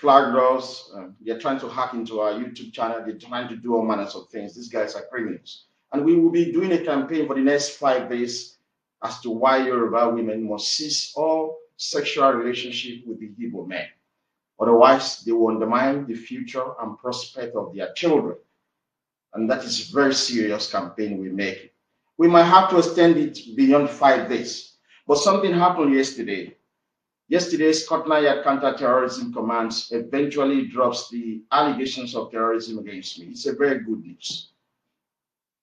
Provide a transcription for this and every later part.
flagged us. They're trying to hack into our YouTube channel. They're trying to do all manners of things. These guys are criminals. And we will be doing a campaign for the next 5 days as to why Yoruba women must cease all sexual relationship with the Igbo men. Otherwise, they will undermine the future and prospect of their children. And that is a very serious campaign we're making. We might have to extend it beyond 5 days. But something happened yesterday. Yesterday, Scotland Yard Counter-Terrorism Command eventually drops the allegations of terrorism against me. It's a very good news.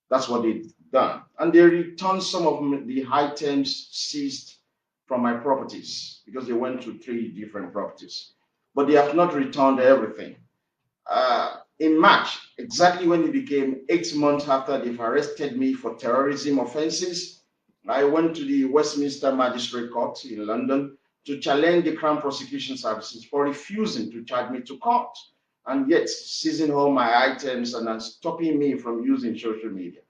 That's what they've done. And they returned some of the items seized from my properties because they went to 3 different properties. But they have not returned everything. In March, exactly when it became 8 months after they've arrested me for terrorism offenses, I went to the Westminster Magistrate Court in London to challenge the Crown Prosecution Services for refusing to charge me to court and yet seizing all my items and stopping me from using social media.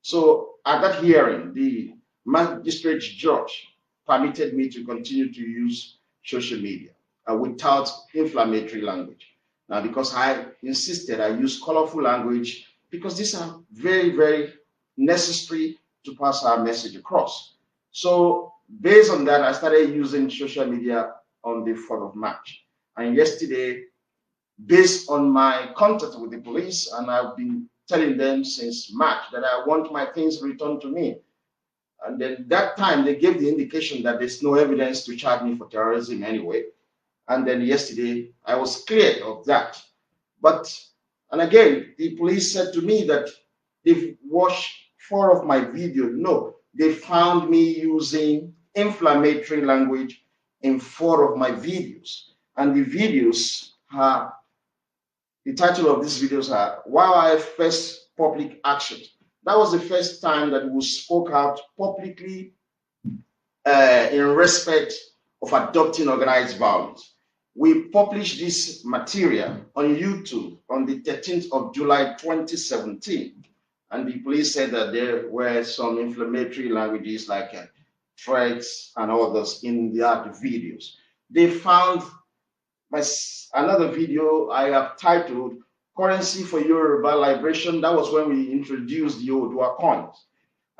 So at that hearing, the magistrate judge permitted me to continue to use social media without inflammatory language. Now, because I insisted I use colorful language, because these are very, very necessary to pass our message across. So based on that, I started using social media on the 4th of March. And yesterday, based on my contact with the police, and I've been telling them since March that I want my things returned to me. And then that time, they gave the indication that there's no evidence to charge me for terrorism anyway. And then yesterday, I was cleared of that. And again, the police said to me that they've watched 4 of my videos. No, they found me using inflammatory language in 4 of my videos. And the videos are, the title of these videos are, Why First Public Action. That was the first time that we spoke out publicly in respect of adopting organized violence. We published this material on YouTube on the 13th of July 2017. And the police said that there were some inflammatory languages like threats and others in the videos. They found another video I have titled Currency for Yoruba Liberation. That was when we introduced the Odua coins.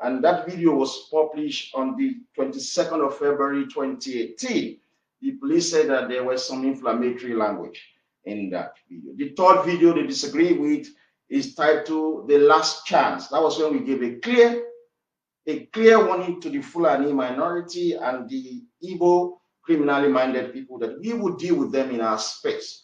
And that video was published on the 22nd of February 2018. The police said that there was some inflammatory language in that video. The 3rd video they disagree with is titled The Last Chance. That was when we gave a clear warning to the Fulani minority and the Igbo criminally minded people that we would deal with them in our space.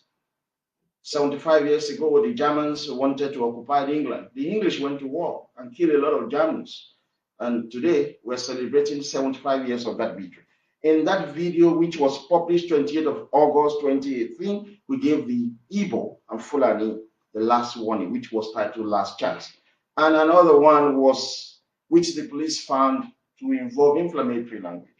75 years ago, the Germans wanted to occupy England. The English went to war and killed a lot of Germans. And today, we're celebrating 75 years of that victory. In that video, which was published 28th of August 2018, we gave the Igbo and Fulani the last warning, which was titled Last Chance. And another one was, which the police found to involve inflammatory language,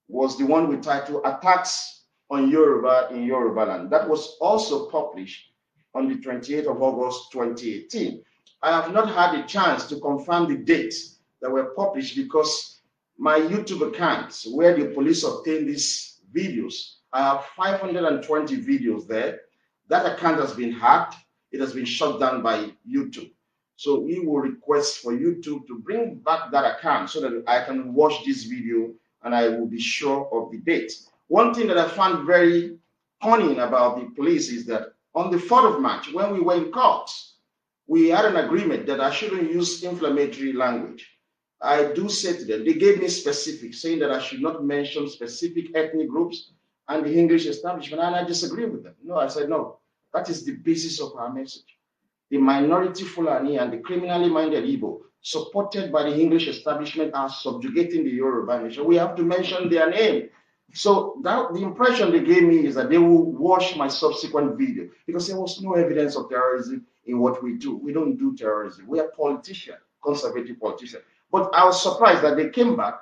was the one we titled Attacks on Yoruba in Yoruba Land. That was also published on the 28th of August 2018. I have not had a chance to confirm the dates that were published because my YouTube accounts, where the police obtained these videos, I have 520 videos there. That account has been hacked. It has been shut down by YouTube. So we will request for YouTube to bring back that account so that I can watch this video and I will be sure of the date. One thing that I found very funny about the police is that on the 4th of March, when we were in court, we had an agreement that I shouldn't use inflammatory language. I do say to them, they gave me specifics, saying that I should not mention specific ethnic groups and the English establishment, and I disagree with them. No, I said, no, that is the basis of our message. The minority Fulani and the criminally minded Igbo, supported by the English establishment, are subjugating the Yoruba nation. We have to mention their name. So that, the impression they gave me is that they will watch my subsequent video because there was no evidence of terrorism in what we do. We don't do terrorism. We are politicians, conservative politicians. But I was surprised that they came back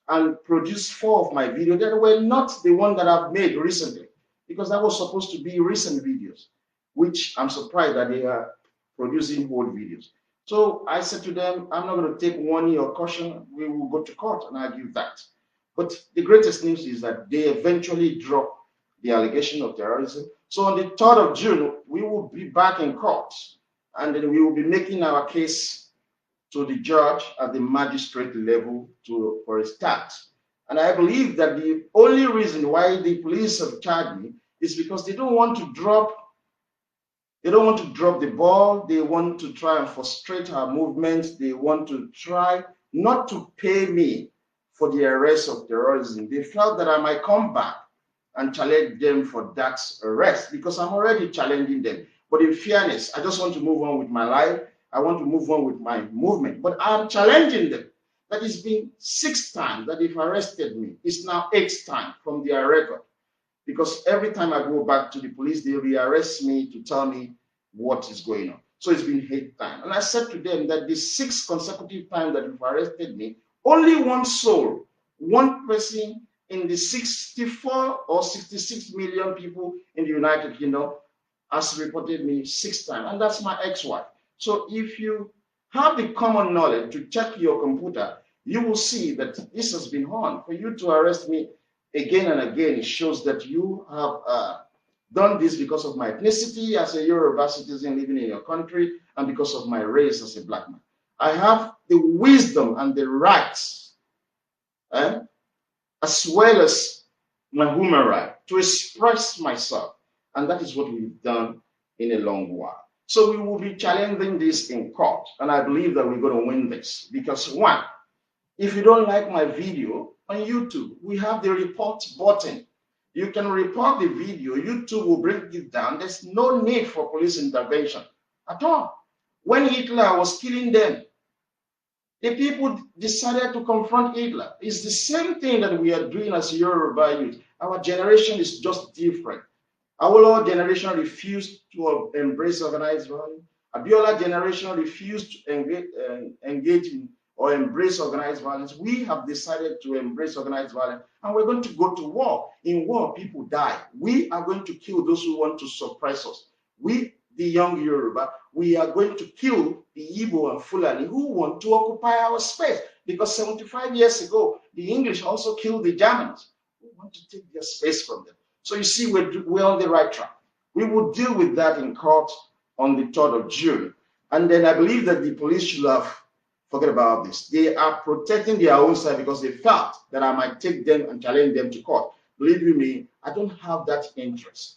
and produced 4 of my videos that were not the one that I've made recently, because that was supposed to be recent videos, which I'm surprised that they are producing old videos. So I said to them, I'm not going to take warning or caution. We will go to court and argue that. But the greatest news is that they eventually dropped the allegation of terrorism. So on the 3rd of June, we will be back in court, and then we will be making our case to the judge at the magistrate level for a start. And I believe that the only reason why the police have charged me is because they don't want to drop the ball. They want to try and frustrate our movement. They want to try not to pay me for the arrest of terrorism. They felt that I might come back and challenge them for that arrest because I'm already challenging them. But in fairness, I just want to move on with my life. I want to move on with my movement. But I'm challenging them. That it's been 6 times that they've arrested me. It's now 8th time from their record. Because every time I go back to the police, they rearrest me to tell me what is going on. So it's been 8 times. And I said to them that the 6 consecutive times that you've arrested me, only one soul, one person in the 64 or 66 million people in the United Kingdom has reported me 6 times. And that's my ex-wife. So if you have the common knowledge to check your computer, you will see that this has been on. For you to arrest me again and again, it shows that you have done this because of my ethnicity as a Yoruba citizen living in your country and because of my race as a black man. I have the wisdom and the rights, as well as my human right, to express myself. And that is what we've done in a long while. So we will be challenging this in court. And I believe that we're going to win this. Because one, if you don't like my video on YouTube, we have the report button. You can report the video. YouTube will bring it down. There's no need for police intervention at all. When Hitler was killing them, the people decided to confront Hitler. It's the same thing that we are doing as Yoruba youth. Our generation is just different. Our generation refused to embrace organized violence. Abiola generation refused to engage in or embrace organized violence. We have decided to embrace organized violence, and we're going to go to war. In war, people die. We are going to kill those who want to suppress us. We, the young Yoruba, we are going to kill the Igbo and Fulani who want to occupy our space. Because 75 years ago, the English also killed the Germans who want to take their space from them. So you see, we're on the right track. We will deal with that in court on the 3rd of June. And then I believe that the police should have forget about this. They are protecting their own side because they felt that I might take them and challenge them to court. Believe you me, I don't have that interest.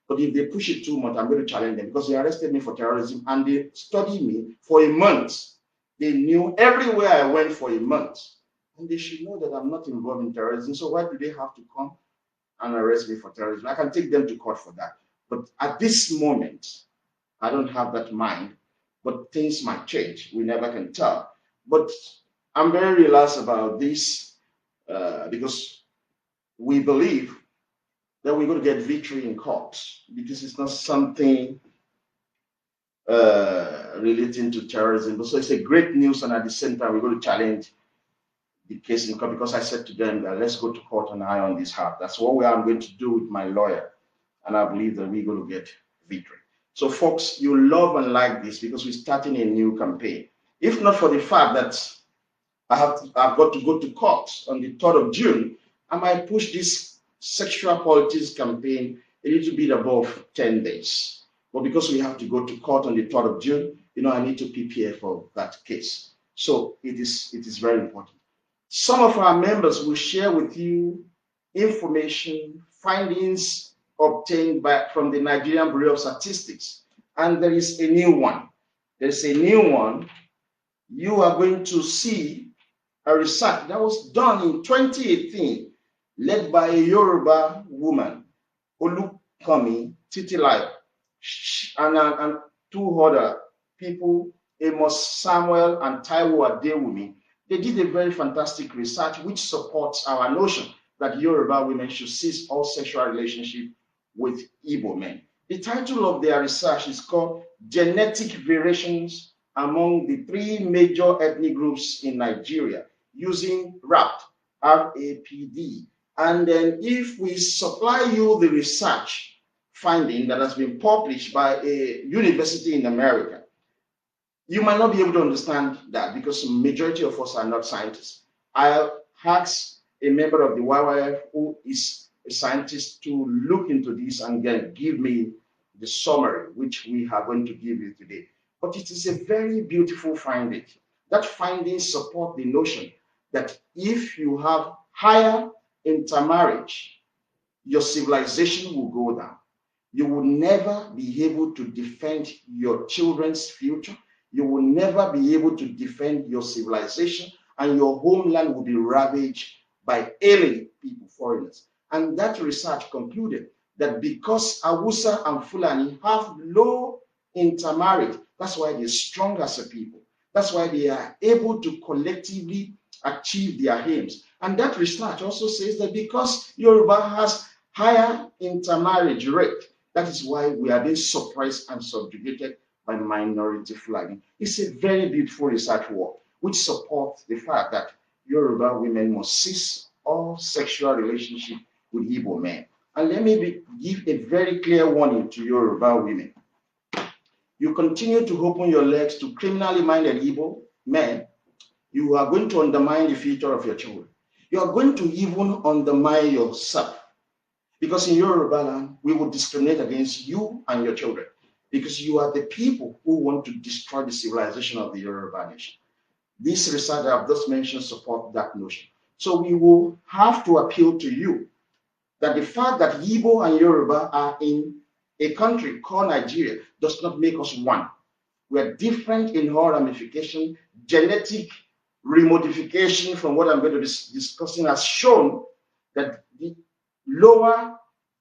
But if they push it too much, I'm going to challenge them because they arrested me for terrorism and they studied me for a month. They knew everywhere I went for a month. And they should know that I'm not involved in terrorism. So why do they have to come and arrest me for terrorism? I can take them to court for that. But at this moment, I don't have that mind. But things might change. We never can tell. But I'm very relaxed about this because we believe that we're going to get victory in court because it's not something relating to terrorism. But so it's a great news, and at the same time, we're going to challenge the case in court because I said to them that let's go to court and iron this heart. That's what I'm going to do with my lawyer, and I believe that we're going to get victory. So, folks, you love and like this because we're starting a new campaign. If not for the fact that I've got to go to court on the 3rd of June, I might push this sexual politics campaign a little bit above 10 days. But because we have to go to court on the 3rd of June, I need to prepare for that case. So it is very important. Some of our members will share with you information, findings obtained from the Nigerian Bureau of Statistics. And there is a new one. There's a new one. You are going to see a research that was done in 2018, led by a Yoruba woman, Olukami Titilayo, and 2 other people, Amos Samuel and Taiwo Adewumi. They did a very fantastic research which supports our notion that Yoruba women should cease all sexual relationship with Igbo men. The title of their research is called Genetic Variations Among the 3 Major Ethnic Groups in Nigeria using RAPD, R-A-P-D. And then if we supply you the research finding that has been published by a university in America, you might not be able to understand that because the majority of us are not scientists. I asked a member of the YYF who is a scientist to look into this and give me the summary, which we are going to give you today. But it is a very beautiful finding. That finding supports the notion that if you have higher intermarriage, your civilization will go down. You will never be able to defend your children's future. You will never be able to defend your civilization, and your homeland will be ravaged by alien people, foreigners. And that research concluded that because Hausa and Fulani have low intermarriage, that's why they're strong as a people. That's why they are able to collectively achieve their aims. And that research also says that because Yoruba has higher intermarriage rate, that is why we are being suppressed and subjugated by minority Fulani. It's a very beautiful research work which supports the fact that Yoruba women must cease all sexual relationship with Igbo men. And let me give a very clear warning to Yoruba women. You continue to open your legs to criminally minded Igbo men, you are going to undermine the future of your children. You are going to even undermine yourself. Because in Yoruba land, we will discriminate against you and your children. Because you are the people who want to destroy the civilization of the Yoruba nation. This research that I've just mentioned supports that notion. So we will have to appeal to you that the fact that Igbo and Yoruba are in a country called Nigeria does not make us one. We are different in our ramification. Genetic remodification from what I'm going to be discussing has shown that the lower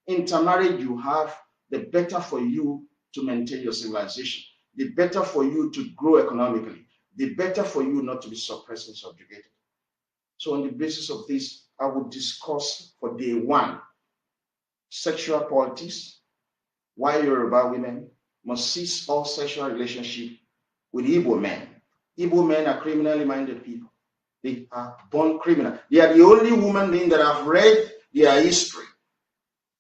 intermarriage you have, the better for you to maintain your civilization, the better for you to grow economically, the better for you not to be suppressed and subjugated. So on the basis of this, I will discuss for day one, sexual politics, why Yoruba women must cease all sexual relationship with Igbo men. Igbo men are criminally minded people. They are born criminal. They are the only human being that have read their history.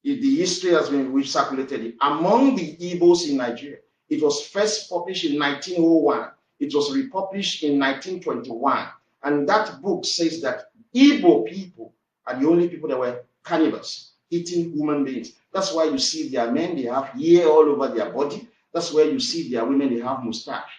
If the history has been circulated among the Igbos in Nigeria, it was first published in 1901. It was republished in 1921. And that book says that Igbo people are the only people that were cannibals, eating human beings. That's why you see their men, they have hair all over their body. That's why you see their women, they have mustache.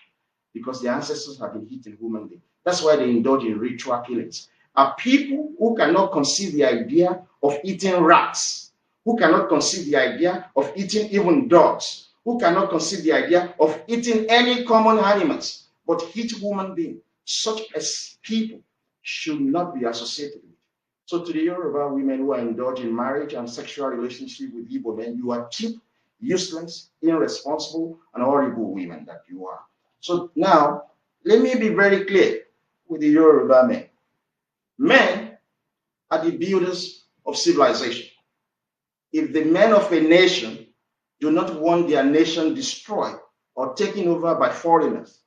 Because their ancestors have been eating human beings. That's why they indulge in ritual killings. Are people who cannot conceive the idea of eating rats, who cannot conceive the idea of eating even dogs, who cannot conceive the idea of eating any common animals, but eat human beings. Such as people should not be associated with. So to the Yoruba women who are indulging in marriage and sexual relationship with Igbo men, you are cheap, useless, irresponsible, and horrible women that you are. So now, let me be very clear with the Yoruba men. Men are the builders of civilization. If the men of a nation do not want their nation destroyed or taken over by foreigners,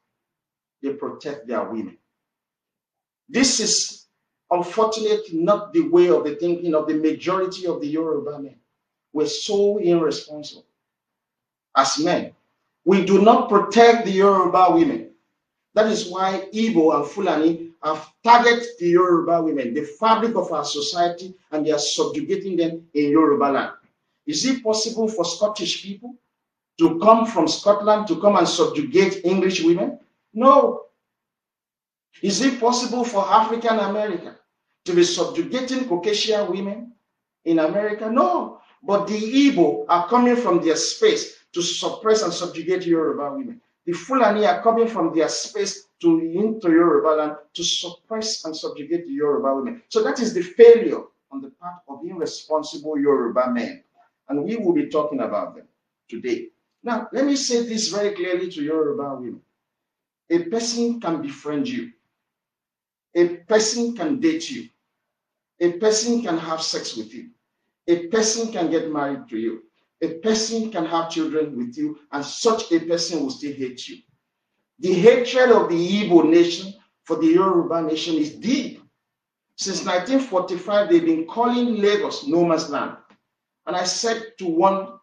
they protect their women. This is unfortunately not the way of the thinking of the majority of the Yoruba men. We're so irresponsible as men. We do not protect the Yoruba women. That is why Igbo and Fulani have targeted the Yoruba women, the fabric of our society, and they are subjugating them in Yoruba land. Is it possible for Scottish people to come from Scotland to come and subjugate English women? No. Is it possible for African American to be subjugating Caucasian women in America? No. But the Igbo are coming from their space to suppress and subjugate Yoruba women. The Fulani are coming from their space into Yoruba land to suppress and subjugate the Yoruba women. So that is the failure on the part of irresponsible Yoruba men. And we will be talking about them today. Now, let me say this very clearly to Yoruba women. A person can befriend you. A person can date you. A person can have sex with you. A person can get married to you. A person can have children with you, and such a person will still hate you. The hatred of the Igbo nation for the Yoruba nation is deep. Since 1945, they've been calling Lagos no man's land. And I said to one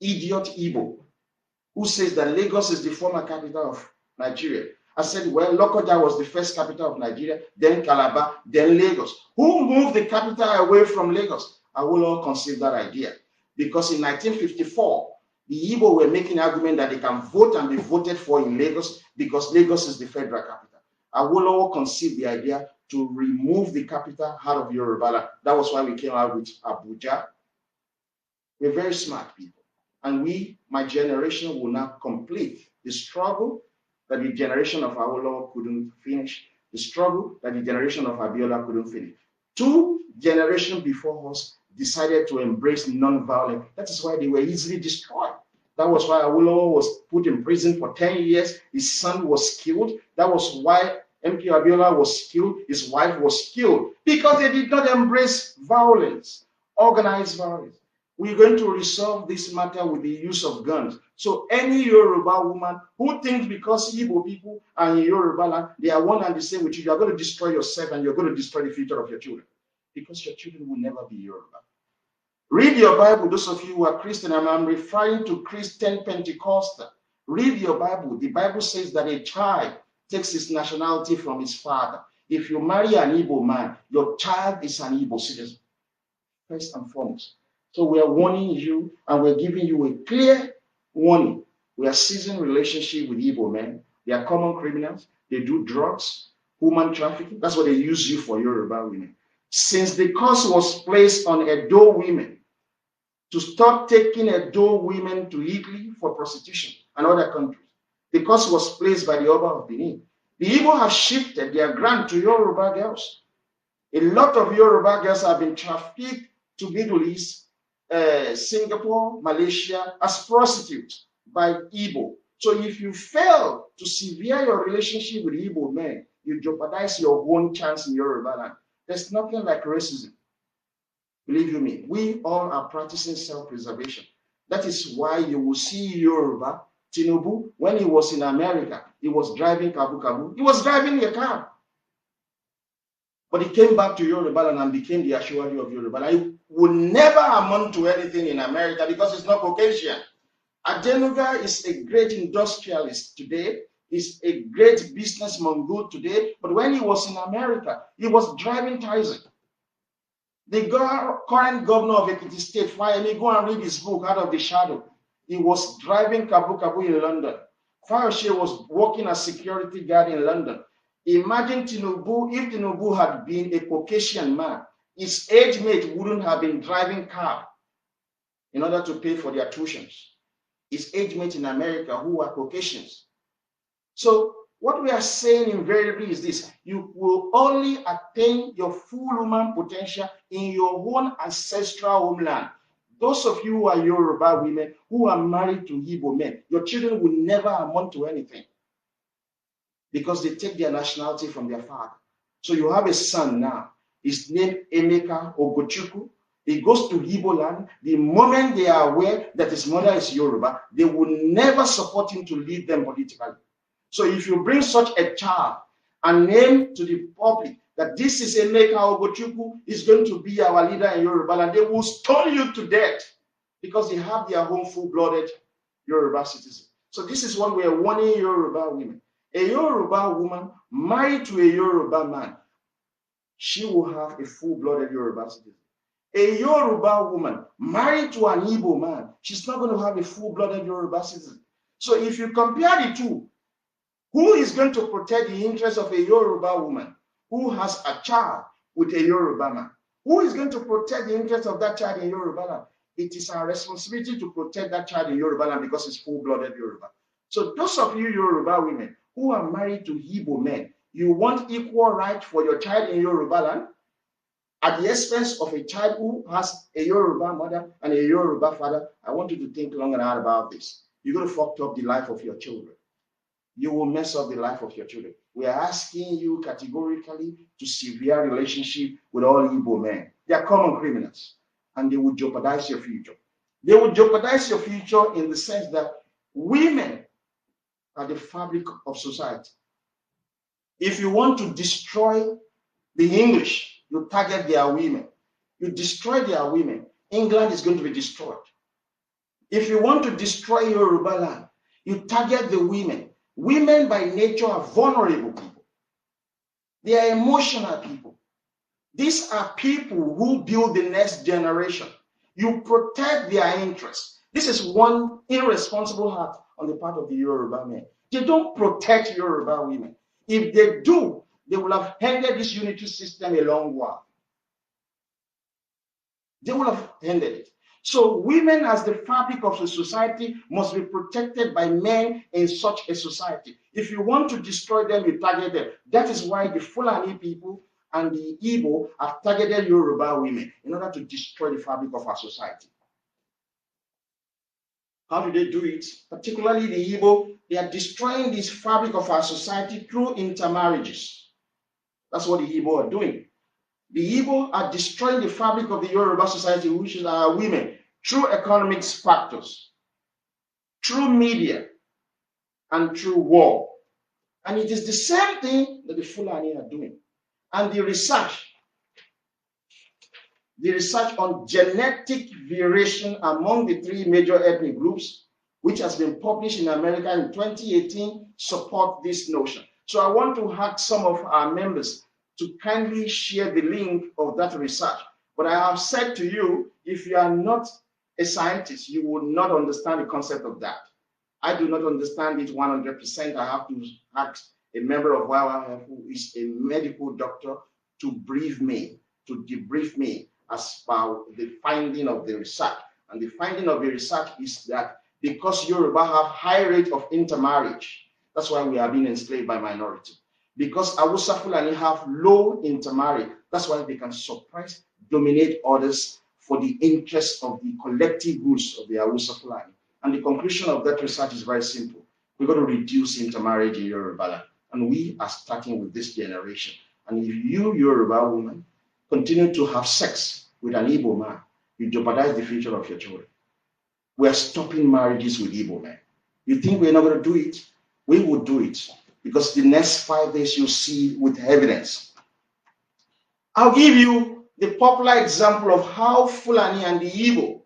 idiot Igbo who says that Lagos is the former capital of Nigeria, I said, well, Lokoja was the first capital of Nigeria, then Calabar, then Lagos. Who moved the capital away from Lagos? Awolowo conceived that idea. Because in 1954, the Igbo were making an argument that they can vote and be voted for in Lagos because Lagos is the federal capital. Awolowo conceived the idea to remove the capital out of Yoruba. That was why we came out with Abuja. We're very smart people. And we, my generation, will now complete the struggle that the generation of Awolowo couldn't finish, the struggle that the generation of Abiola couldn't finish. 2 generations before us decided to embrace non-violence. That is why they were easily destroyed. That was why Awolowo was put in prison for 10 years. His son was killed. That was why MK Abiola was killed. His wife was killed because they did not embrace violence, organized violence. We're going to resolve this matter with the use of guns. So any Yoruba woman who thinks because Igbo people are in Yoruba land, they are one and the same with you, you are going to destroy yourself and you're going to destroy the future of your children. Because your children will never be Yoruba. Read your Bible, those of you who are Christian, and I'm referring to Christian Pentecostal. Read your Bible. The Bible says that a child takes his nationality from his father. If you marry an Igbo man, your child is an Igbo citizen, first and foremost. So we are warning you, and we're giving you a clear warning. We are ceasing relationship with Igbo men. They are common criminals. They do drugs, human trafficking. That's what they use you for, Yoruba women. Since the curse was placed on Edo women to stop taking Edo women to Italy for prostitution and other countries, the curse was placed by the Oba of Benin. The Igbo have shifted their grant to Yoruba girls. A lot of Yoruba girls have been trafficked to Middle East, Singapore, Malaysia, as prostitutes by Igbo. So if you fail to sever your relationship with Igbo men, you jeopardize your own chance in Yoruba land. There's nothing like racism. Believe you me, we all are practicing self-preservation. That is why you will see Yoruba, Tinubu, when he was in America, he was driving Kabu Kabu. He was driving a car. But he came back to Yoruba land and became the Ashwari of Yoruba land. He will never amount to anything in America because it's not Caucasian. Adeyinka is a great industrialist today. He's a great business mogul today. But when he was in America, he was driving Tyson. The current governor of Ekiti State, Fayemi, go and read his book, Out of the Shadow. He was driving Kabu Kabu in London. Fayoshe was working as security guard in London. Imagine Tinubu, if Tinubu had been a Caucasian man, his age mate wouldn't have been driving cab in order to pay for their tuitions. His age mates in America who are Caucasians. So what we are saying invariably is this: you will only attain your full human potential in your own ancestral homeland. Those of you who are Yoruba women who are married to Igbo men, your children will never amount to anything because they take their nationality from their father. So you have a son now. His name Emeka Ogochukwu. He goes to Igbo land. The moment they are aware that his mother is Yoruba, they will never support him to lead them politically. So if you bring such a child and name to the public that this is Emeka Ogochukwu, is going to be our leader in Yoruba land, they will stone you to death because they have their own full-blooded Yoruba citizen. So this is what we are warning Yoruba women. A Yoruba woman married to a Yoruba man, she will have a full-blooded Yoruba citizen. A Yoruba woman married to an Igbo man, she's not going to have a full-blooded Yoruba citizen. So if you compare the two, who is going to protect the interests of a Yoruba woman who has a child with a Yoruba man? Who is going to protect the interests of that child in Yoruba land? It is our responsibility to protect that child in Yoruba land because it's full-blooded Yoruba. So those of you Yoruba women who are married to Igbo men, you want equal right for your child in Yoruba land at the expense of a child who has a Yoruba mother and a Yoruba father. I want you to think long and hard about this. You're going to fuck up the life of your children. You will mess up the life of your children. We are asking you categorically to sever relationship with all Igbo men. They are common criminals, and they will jeopardize your future. They will jeopardize your future in the sense that women are the fabric of society. If you want to destroy the English, you target their women. You destroy their women, England is going to be destroyed. If you want to destroy Yoruba land, you target the women. Women by nature are vulnerable people. They are emotional people. These are people who build the next generation. You protect their interests. This is one irresponsible act on the part of the Yoruba men. They don't protect Yoruba women. If they do, they will have ended this unitary system a long while. They will have ended it. So women as the fabric of the society must be protected by men in such a society. If you want to destroy them, you target them. That is why the Fulani people and the Igbo have targeted Yoruba women in order to destroy the fabric of our society. How do they do it? Particularly the Igbo, they are destroying this fabric of our society through intermarriages. That's what the Igbo are doing. The Igbo are destroying the fabric of the Yoruba society, which is our women, through economic factors, through media, and through war. And it is the same thing that the Fulani are doing. And the research on genetic variation among the three major ethnic groups, which has been published in America in 2018, support this notion. So I want to ask some of our members to kindly share the link of that research. But I have said to you, if you are not a scientist, you will not understand the concept of that. I do not understand it 100%. I have to ask a member of YYF who is a medical doctor to brief me, to debrief me as per the finding of the research. And the finding of the research is that because Yoruba have high rate of intermarriage, that's why we are being enslaved by minority. Because Hausa Fulani have low intermarriage, that's why they can suppress, dominate others for the interest of the collective goods of the Hausa Fulani. And the conclusion of that research is very simple. We're going to reduce intermarriage in Yoruba land. And we are starting with this generation. And if you, Yoruba woman, continue to have sex with an Igbo man, you jeopardize the future of your children. We are stopping marriages with Igbo men. You think we're not going to do it? We will do it. Because the next 5 days you'll see with evidence. I'll give you the popular example of how Fulani and the Igbo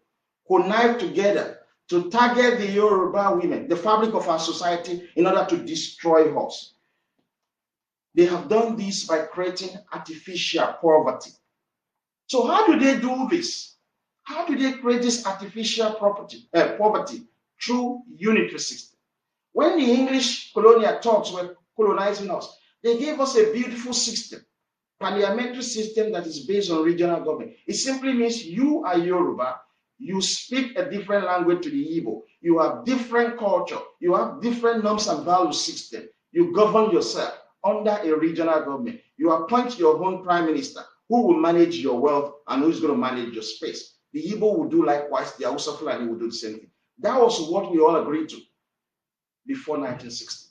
connive together to target the Yoruba women, the fabric of our society, in order to destroy us. They have done this by creating artificial poverty. So how do they do this? How do they create this artificial poverty? Through unitary system. When the English colonial thugs were colonizing us, they gave us a beautiful system, parliamentary system that is based on regional government. It simply means you are Yoruba, you speak a different language to the Igbo, you have different culture, you have different norms and values system. You govern yourself under a regional government. You appoint your own prime minister who will manage your wealth and who is going to manage your space. The Igbo will do likewise, the Hausa Fulani will do the same thing. That was what we all agreed to before 1960.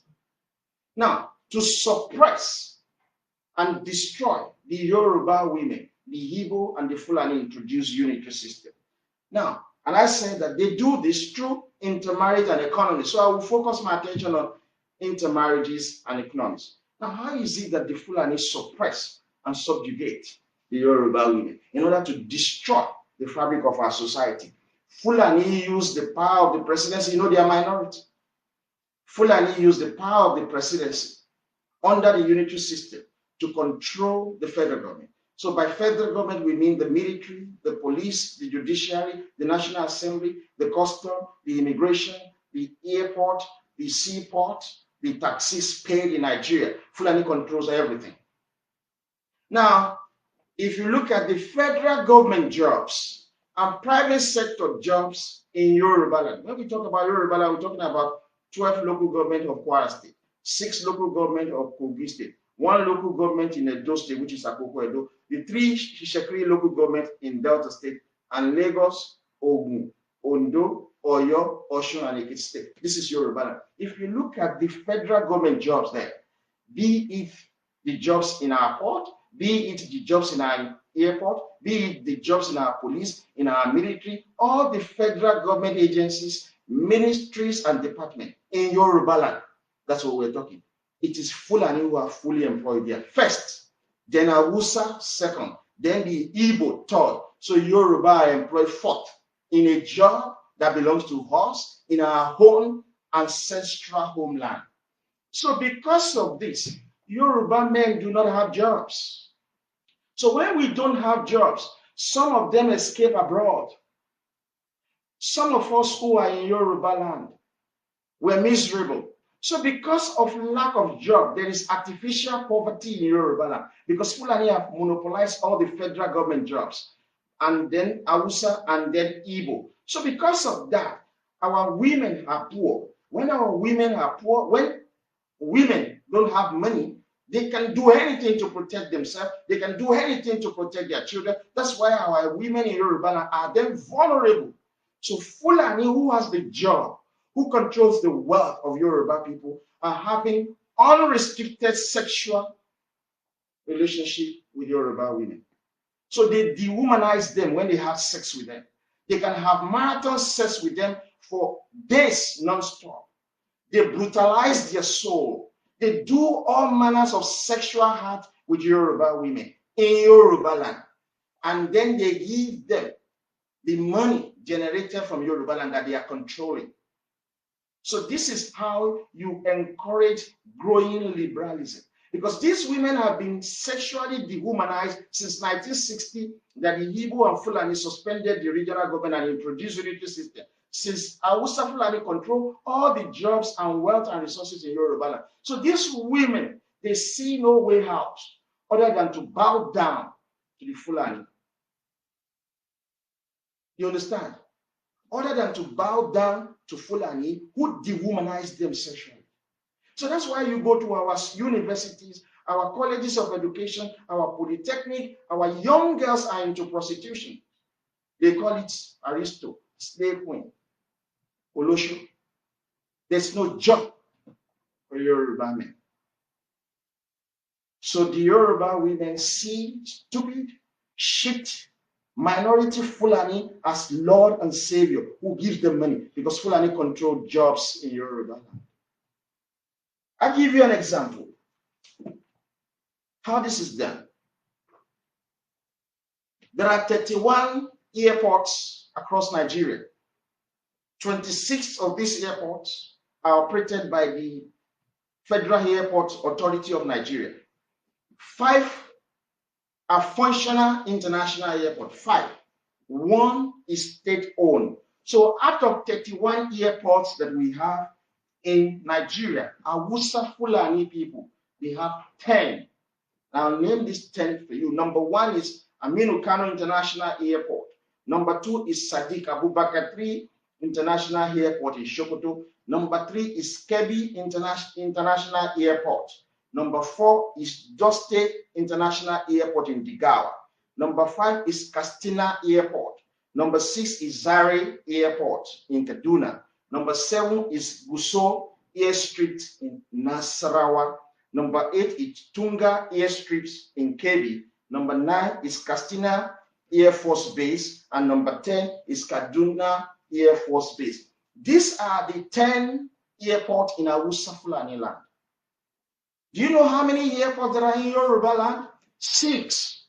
Now, to suppress and destroy the Yoruba women, the Igbo and the Fulani introduced unitary system. Now, and I said that they do this through intermarriage and economy. So I will focus my attention on intermarriages and economics. Now, how is it that the Fulani suppress and subjugate the Yoruba women in order to destroy the fabric of our society? Fulani use the power of the presidency. You know, they are minority. Fulani use the power of the presidency under the unitary system to control the federal government. So by federal government, we mean the military, the police, the judiciary, the National Assembly, the custom, the immigration, the airport, the seaport, the taxes paid in Nigeria. Fulani controls everything. Now, if you look at the federal government jobs and private sector jobs in Yoruba land, when we talk about Yoruba land, we're talking about 12 local government of Kwara State, 6 local government of Kogi State, 1 local government in Edo State, which is Akoko Edo, the 3 Shekri local government in Delta State, and Lagos, Ogun, Ondo, Oyo, Osun, and Ekiti State. This is Yoruba land. If you look at the federal government jobs there, be it the jobs in our port, be it the jobs in our airport, be it the jobs in our police, in our military, all the federal government agencies, ministries, and departments in Yoruba land. That's what we're talking. It is Fulani who are fully employed there first, then Hausa second, then the Igbo third. So Yoruba are employed fourth in a job that belongs to us in our own ancestral homeland. So because of this, Yoruba men do not have jobs. So when we don't have jobs, some of them escape abroad. Some of us who are in Yoruba land were miserable. So because of lack of job, there is artificial poverty in Yoruba land because Fulani have monopolized all the federal government jobs, and then Hausa, and then Igbo. So because of that, our women are poor. When our women are poor, when women don't have money, they can do anything to protect themselves. They can do anything to protect their children. That's why our women in Yoruba land are then vulnerable. So Fulani, who has the job, who controls the wealth of Yoruba people, are having unrestricted sexual relationship with Yoruba women. So they dehumanize them when they have sex with them. They can have marathon sex with them for days non-stop. They brutalize their soul. They do all manners of sexual hurt with Yoruba women in Yoruba land. And then they give them the money generated from Yoruba land that they are controlling. So this is how you encourage growing liberalism. Because these women have been sexually dehumanized since 1960, that the Igbo and Fulani suspended the regional government and introduced unitary system. Since Hausa Fulani control all the jobs and wealth and resources in Yoruba land. So these women, they see no way out other than to bow down to the Fulani. You understand? Other than to bow down to Fulani who dehumanize them sexually. So that's why you go to our universities, our colleges of education, our polytechnic, our young girls are into prostitution. They call it aristo, slave queen, olosho. There's no job for Yoruba men. So the Yoruba women see stupid, shit, minority Fulani as Lord and Savior who gives them money because Fulani control jobs in Yoruba land. I'll give you an example how this is done. There are 31 airports across Nigeria. 26 of these airports are operated by the Federal Airport Authority of Nigeria. 5 are functional international airports. 5. 1 is state-owned. So out of 31 airports that we have in Nigeria, Hausa Fulani people, they have 10. I'll name this 10 for you. Number 1 is Aminu Kano International Airport. Number 2 is Sadiq Abubakar III International Airport in Sokoto. Number 3 is Kebbi International Airport. Number 4 is Doste International Airport in Digawa. Number 5 is Castina Airport. Number 6 is Zare Airport in Kaduna. Number 7 is Guso Airstrip in Nasarawa. Number 8 is Tunga Airstrips in Kebbi. Number 9 is Castina Air Force Base. And number 10 is Kaduna Air Force Base. These are the 10 airports in Hausa Fulani land. Do you know how many airports there are in Yoruba land? 6.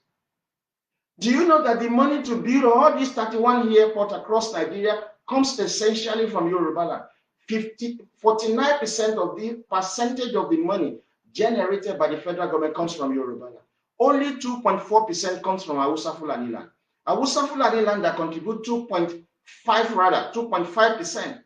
Do you know that the money to build all these 31 airports across Nigeria comes essentially from Yoruba land? 49% of the percentage of the money generated by the federal government comes from Yoruba land. Only 2.4% comes from Hausa Fulani land. Hausa Fulani land that contribute 2.5%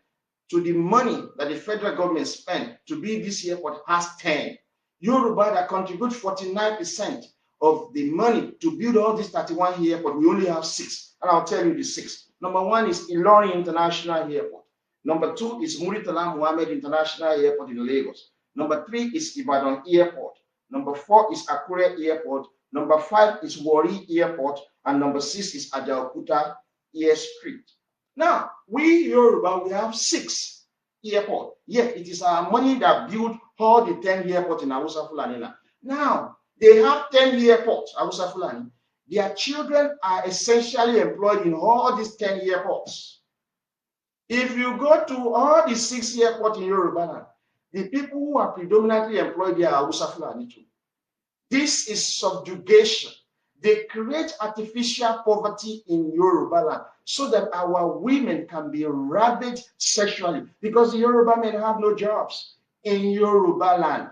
to the money that the federal government spent to build this airport has 10. Yoruba that contribute 49% of the money to build all these 31 airports, we only have 6. And I'll tell you the 6. Number 1 is Ilorin International Airport. Number 2 is Muritala Muhammad International Airport in Lagos. Number 3 is Ibadan Airport. Number 4 is Akure Airport. Number 5 is Warri Airport. And number 6 is Ajaokuta Airstrip. Now, we Yoruba, we have 6 airports. Yet it is our money that built all the 10 airports in Hausa Fulani land. Now, they have 10 airports, Hausa Fulani. Their children are essentially employed in all these 10 airports. If you go to all the 6 airports in Yoruba land, the people who are predominantly employed there are Hausa Fulani too. This is subjugation. They create artificial poverty in Yoruba land so that our women can be ravaged sexually because the Yoruba men have no jobs in Yoruba land.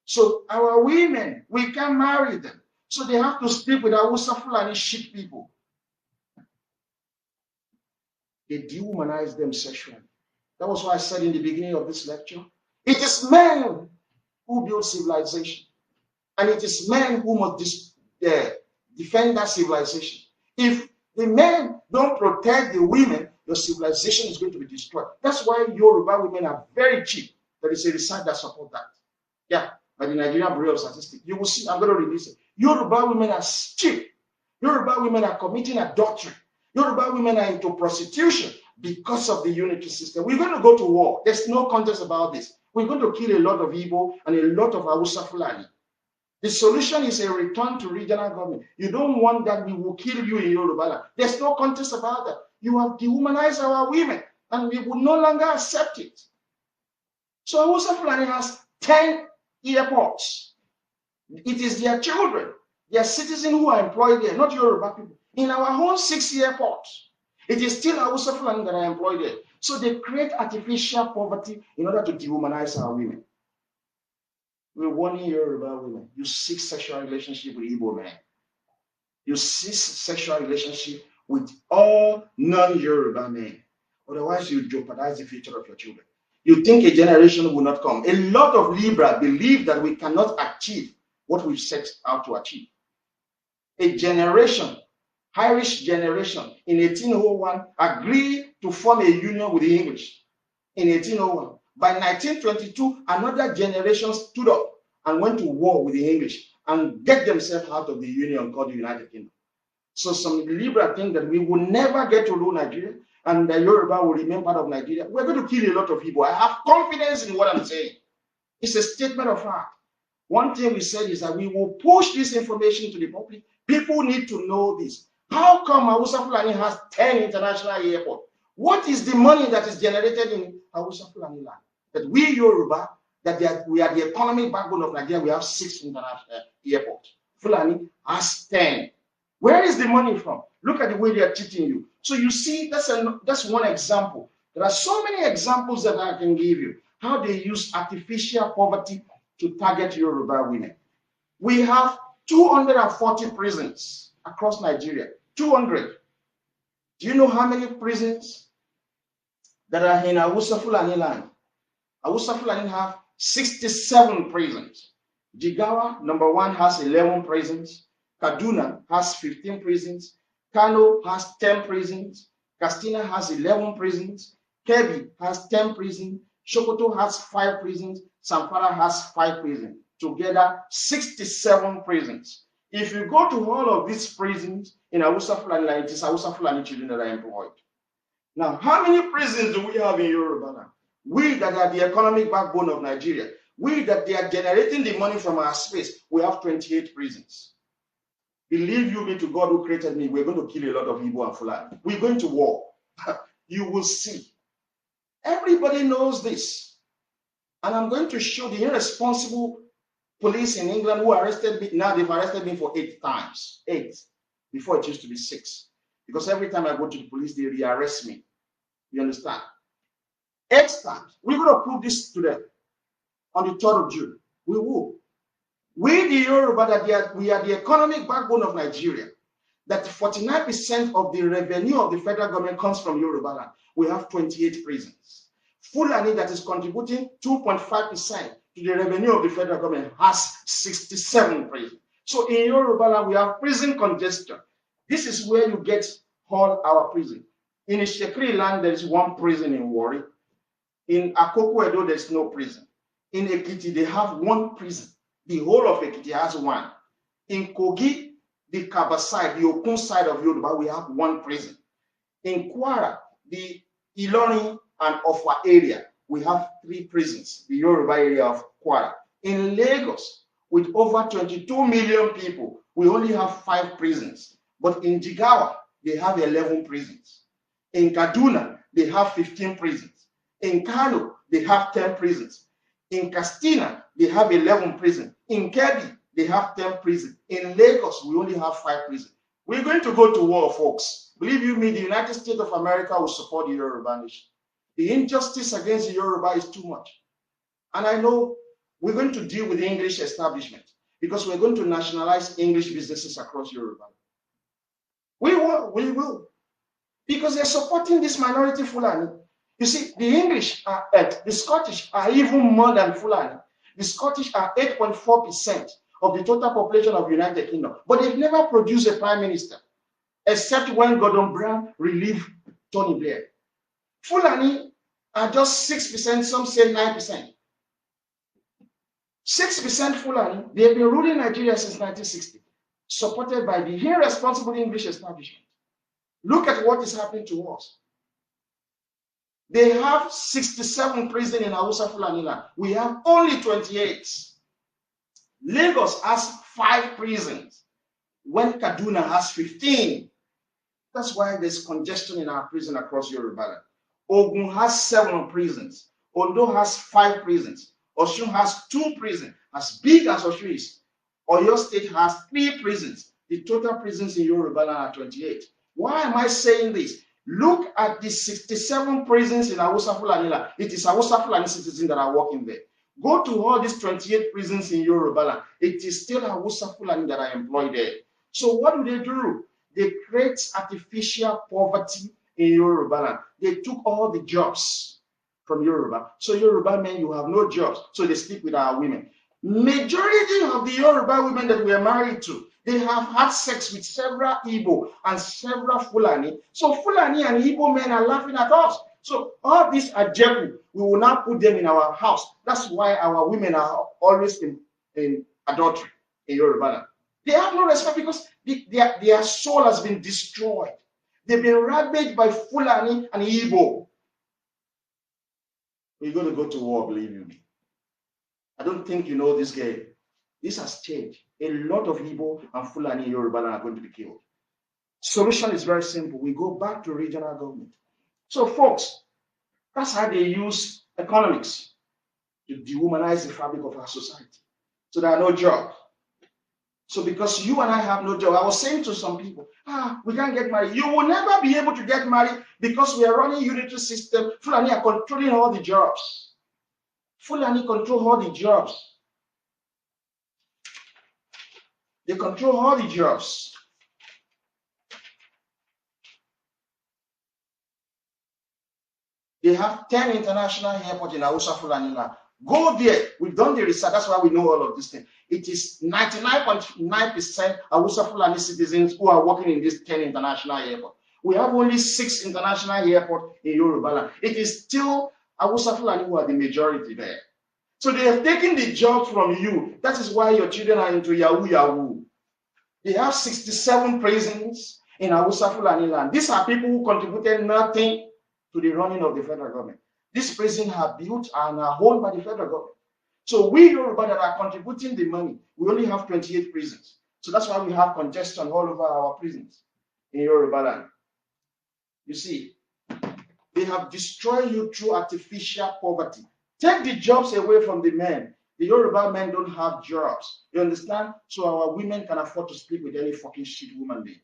So our women, we can marry them. So they have to sleep with Hausa Fulani sheep people. They dehumanize them sexually. That was why I said in the beginning of this lecture, it is men who build civilization. And it is men who must defend that civilization. If the men don't protect the women, your civilization is going to be destroyed. That's why Yoruba women are very cheap. There is a research that supports that. Yeah, by the Nigerian Bureau of Statistics. You will see, I'm going to release it. Yoruba women are cheap. Yoruba women are committing adultery. Yoruba women are into prostitution because of the unity system. We're going to go to war. There's no contest about this. We're going to kill a lot of Igbo and a lot of Hausa Fulani. The solution is a return to regional government. You don't want that, we will kill you in Yoruba. There's no contest about that. You have dehumanized our women, and we will no longer accept it. So Hausa Fulani has 10 airports. It is their children, their citizens who are employed there, not Yoruba people. In our own 6 airports, it is still Hausa Fulani that are employed there. So they create artificial poverty in order to dehumanize our women. We're warning Yoruba women. You seek sexual relationship with Igbo men. You seek sexual relationship with all non-Yoruba men. Otherwise, you jeopardize the future of your children. You think a generation will not come. A lot of Libra believe that we cannot achieve what we've set out to achieve. A generation, Irish generation, in 1801, agreed to form a union with the English in 1801. By 1922, another generation stood up and went to war with the English and get themselves out of the union called the United Kingdom. So some Libra think that we will never get to rule Nigeria and that Yoruba will remain part of Nigeria. We're going to kill a lot of people. I have confidence in what I'm saying. It's a statement of fact. One thing we said is that we will push this information to the public. People need to know this. How come Hausa Fulani has 10 international airports? What is the money that is generated in Hausa Fulani land? That we Yoruba, we are the economic backbone of Nigeria, we have 6 international airports. Fulani has 10. Where is the money from? Look at the way they are cheating you. So you see, that's one example. There are so many examples that I can give you. How they use artificial poverty to target Yoruba women. We have 240 prisons across Nigeria. 200. Do you know how many prisons that are in Hausa Fulani land? Hausa Fulani have 67 prisons. Jigawa, number 1, has 11 prisons. Kaduna has 15 prisons. Kano has 10 prisons. Katsina has 11 prisons. Kebbi has 10 prisons. Sokoto has 5 prisons. Zamfara has 5 prisons. Together, 67 prisons. If you go to all of these prisons in Hausa Fulani land, it is Hausa Fulani children that are employed. Now, how many prisons do we have in Yoruba land? We that are the economic backbone of Nigeria, we that they are generating the money from our space, we have 28 prisons. Believe you me, to God who created me, we're going to kill a lot of Igbo and Fulani. We're going to war. You will see. Everybody knows this. And I'm going to show the irresponsible police in England who arrested me. Now they've arrested me for 8 times. 8. Before it used to be 6. Because every time I go to the police, they re-arrest me. You understand? 8 times. We're going to prove this to them on the 3rd of June. We will. We, the Yoruba, that we are the economic backbone of Nigeria, that 49% of the revenue of the federal government comes from Yoruba land. We have 28 prisons. Fulani, that is contributing 2.5% to the revenue of the federal government, has 67 prisons. So in Yoruba land, we have prison congestion. This is where you get all our prison. In Ishekri land, there is 1 prison in Warri. In Akoko Edo, there is no prison. In Ekiti, they have 1 prison. The whole of Ekiti has 1. In Kogi, the Kaba side, the Okun side of Yoruba, we have 1 prison. In Kwara, the Ilorin and Offa area, we have 3 prisons, the Yoruba area of Kwara. In Lagos, with over 22 million people, we only have 5 prisons. But in Jigawa, they have 11 prisons. In Kaduna, they have 15 prisons. In Kano, they have 10 prisons. In Katsina, they have 11 prisons. In Kebbi, they have 10 prisons. In Lagos, we only have 5 prisons. We're going to go to war, folks. Believe you me, the United States of America will support the Yoruba nation. The injustice against the Yoruba is too much. And I know we're going to deal with the English establishment. because we're going to nationalize English businesses across Europe. We will. Because they're supporting this minority Fulani. You see, the English, the Scottish are even more than Fulani. The Scottish are 8.4% of the total population of the United Kingdom. But they've never produced a prime minister, except when Gordon Brown relieved Tony Blair. Fulani are just 6%, some say 9%. 6% Fulani, they have been ruling Nigeria since 1960, supported by the irresponsible English establishment. Look at what is happening to us. They have 67 prisons in Hausa Fulani land. We have only 28. Lagos has 5 prisons, when Kaduna has 15. That's why there's congestion in our prison across Yoruba land. Ogun has 7 prisons. Ondo has 5 prisons. Osun has 2 prisons, as big as Osun is. Oyo State has 3 prisons. The total prisons in Yoruba land are 28. Why am I saying this? Look at the 67 prisons in Hausa Fulani land. It is Hausa Fulani citizens that are working there. Go to all these 28 prisons in Yoruba land. It is still Hausa Fulani that are employed there. So what do? They create artificial poverty in Yoruba land. They took all the jobs from Yoruba. So Yoruba men, you have no jobs. So they sleep with our women. Majority of the Yoruba women that we are married to, they have had sex with several Igbo and several Fulani. So Fulani and Igbo men are laughing at us. So all these Ajeku, we will now put them in our house. That's why our women are always in adultery in Yoruba land. They have no respect because their soul has been destroyed. They've been ravaged by Fulani and Igbo. We're going to go to war, believe you me. I don't think you know this game. This has changed. A lot of Igbo and Fulani in Yoruba are going to be killed. Solution is very simple. We go back to regional government. So, folks, that's how they use economics to dehumanize the fabric of our society. So there are no jobs. So because you and I have no job, I was saying to some people, we can't get married. You will never be able to get married because we are running a unitary system. Fulani are controlling all the jobs. Fulani control all the jobs. They control all the jobs. They have 10 international airports in Hausa Fulani land. Go there. We've done the research. That's why we know all of these things. It is 99.9% Hausa Fulani citizens who are working in these 10 international airports. We have only 6 international airports in Yoruba land. It is still Hausa Fulani who are the majority there. So they have taken the jobs from you. That is why your children are into Yahoo Yahoo. They have 67 prisons in Hausa Fulani land. These are people who contributed nothing to the running of the federal government. These prisons are built and are owned by the federal government. So we Yoruba that are contributing the money, we only have 28 prisons. So that's why we have congestion all over our prisons in Yoruba land. You see, they have destroyed you through artificial poverty. Take the jobs away from the men. The Yoruba men don't have jobs. You understand? So our women can afford to sleep with any fucking shit woman being.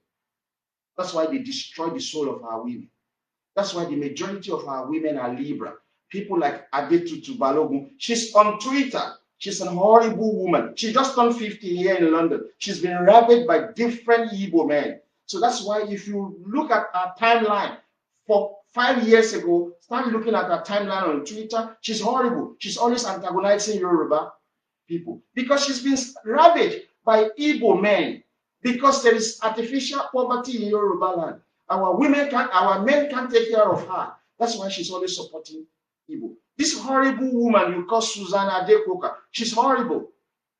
That's why they destroy the soul of our women. That's why the majority of our women are Libra. People like Adetutu Balogun. She's on Twitter. She's an horrible woman. She just turned 50 here in London. She's been ravaged by different Igbo men. So that's why if you look at our timeline for 5 years ago, start looking at her timeline on Twitter, she's horrible. She's always antagonizing Yoruba people because she's been ravaged by Igbo men because there is artificial poverty in Yoruba land. Our men can't take care of her. That's why she's always supporting Igbo. This horrible woman you call Susanna Adekoka, she's horrible.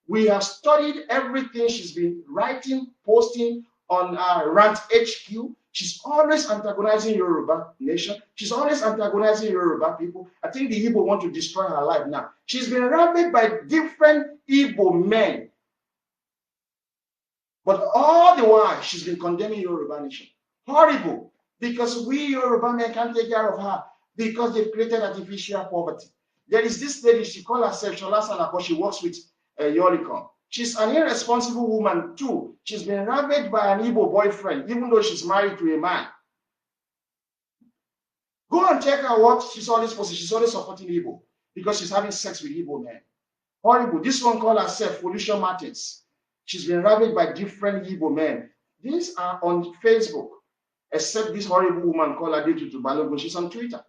We have studied everything she's been writing, posting on Rant HQ. She's always antagonizing Yoruba nation. She's always antagonizing Yoruba people. I think the Igbo want to destroy her life now. She's been ravaged by different Igbo men. But all the while, she's been condemning Yoruba nation. Horrible. Because we Yoruba men can't take care of her because they've created artificial poverty. There is this lady, she calls herself Shola Salako, she works with Yolicon. She's an irresponsible woman too. She's been ravaged by an Igbo boyfriend, even though she's married to a man. Go and check her what she's always posting. She's always supporting Igbo because she's having sex with Igbo men. Horrible. This one called herself Felicia Martins. She's been ravaged by different Igbo men. These are on Facebook, except this horrible woman called Adeyinka Balogun. She's on Twitter.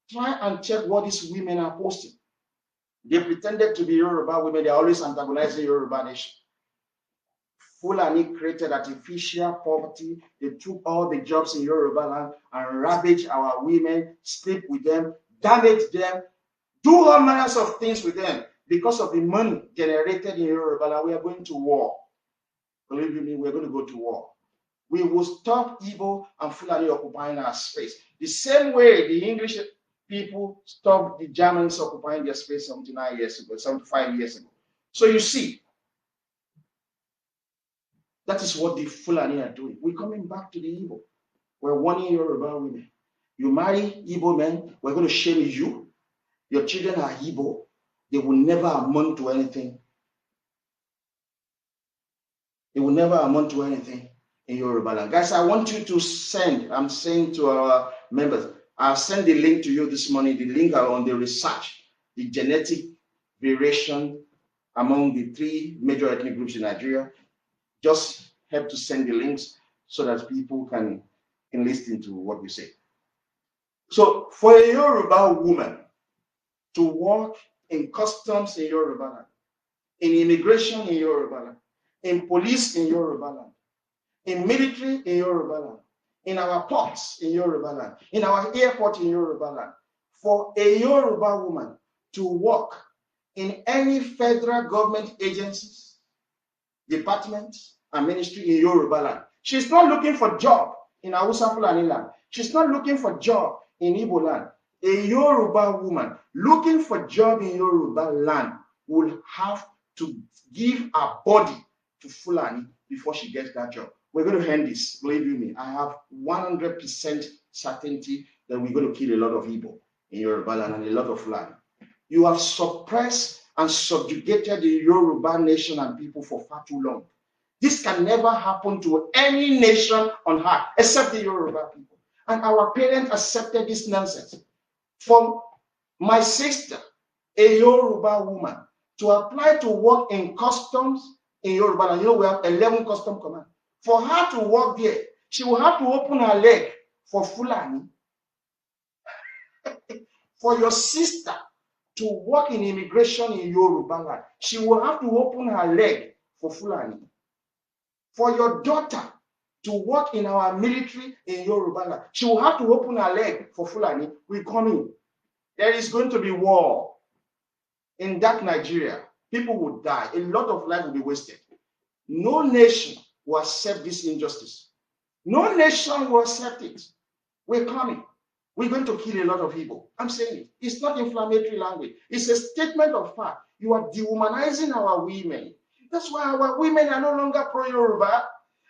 Try and check what these women are posting. They pretended to be Yoruba women. They're always antagonizing Yoruba nation. Fulani created artificial poverty. They took all the jobs in Yoruba land and ravaged our women, sleep with them, damage them, do all manners of things with them. Because of the money generated in Yoruba land, we are going to war. Believe me, we're going to go to war. We will stop Igbo and Fulani occupying our space. The same way the English people stopped the Germans occupying their space 79 years ago, 75 years ago. So you see, that is what the Fulani are doing. We're coming back to the Igbo. We're warning Yoruba women. You marry Igbo men, we're going to shame you. Your children are Igbo. They will never amount to anything. They will never amount to anything in Yoruba land. Guys, I want you to send, I'm saying to our members, I'll send the link to you this morning, the link on the research, the genetic variation among the 3 major ethnic groups in Nigeria. Just help to send the links so that people can listen to what we say. So for a Yoruba woman to work in customs in Yoruba land, in immigration in Yoruba land, in police in Yoruba land, in military in Yoruba land, in our ports in Yoruba land, in our airport in Yoruba land, for a Yoruba woman to work in any federal government agencies, departments, and ministry in Yoruba land. She's not looking for job in Hausa Fulani land. She's not looking for job in Igbo land. A Yoruba woman looking for job in Yoruba land will have to give her body to Fulani before she gets that job. We're going to end this. Believe you me, I have 100% certainty that we're going to kill a lot of Igbo in Yoruba land and a lot of Fulani. You have suppressed and subjugated the Yoruba nation and people for far too long. This can never happen to any nation on earth except the Yoruba people. And our parents accepted this nonsense. For my sister, a Yoruba woman, to apply to work in customs in Yoruba land, you know we have 11 custom command. For her to work there, she will have to open her leg for Fulani. For your sister to work in immigration in Yoruba land, she will have to open her leg for Fulani. For your daughter to work in our military in Yoruba land, she will have to open her leg for Fulani. We're coming. There is going to be war in that Nigeria. People will die. A lot of life will be wasted. No nation will accept this injustice. No nation will accept it. We're coming. We're going to kill a lot of people. I'm saying it. It's not inflammatory language. It's a statement of fact. You are dehumanizing our women. That's why our women are no longer pro-Yoruba,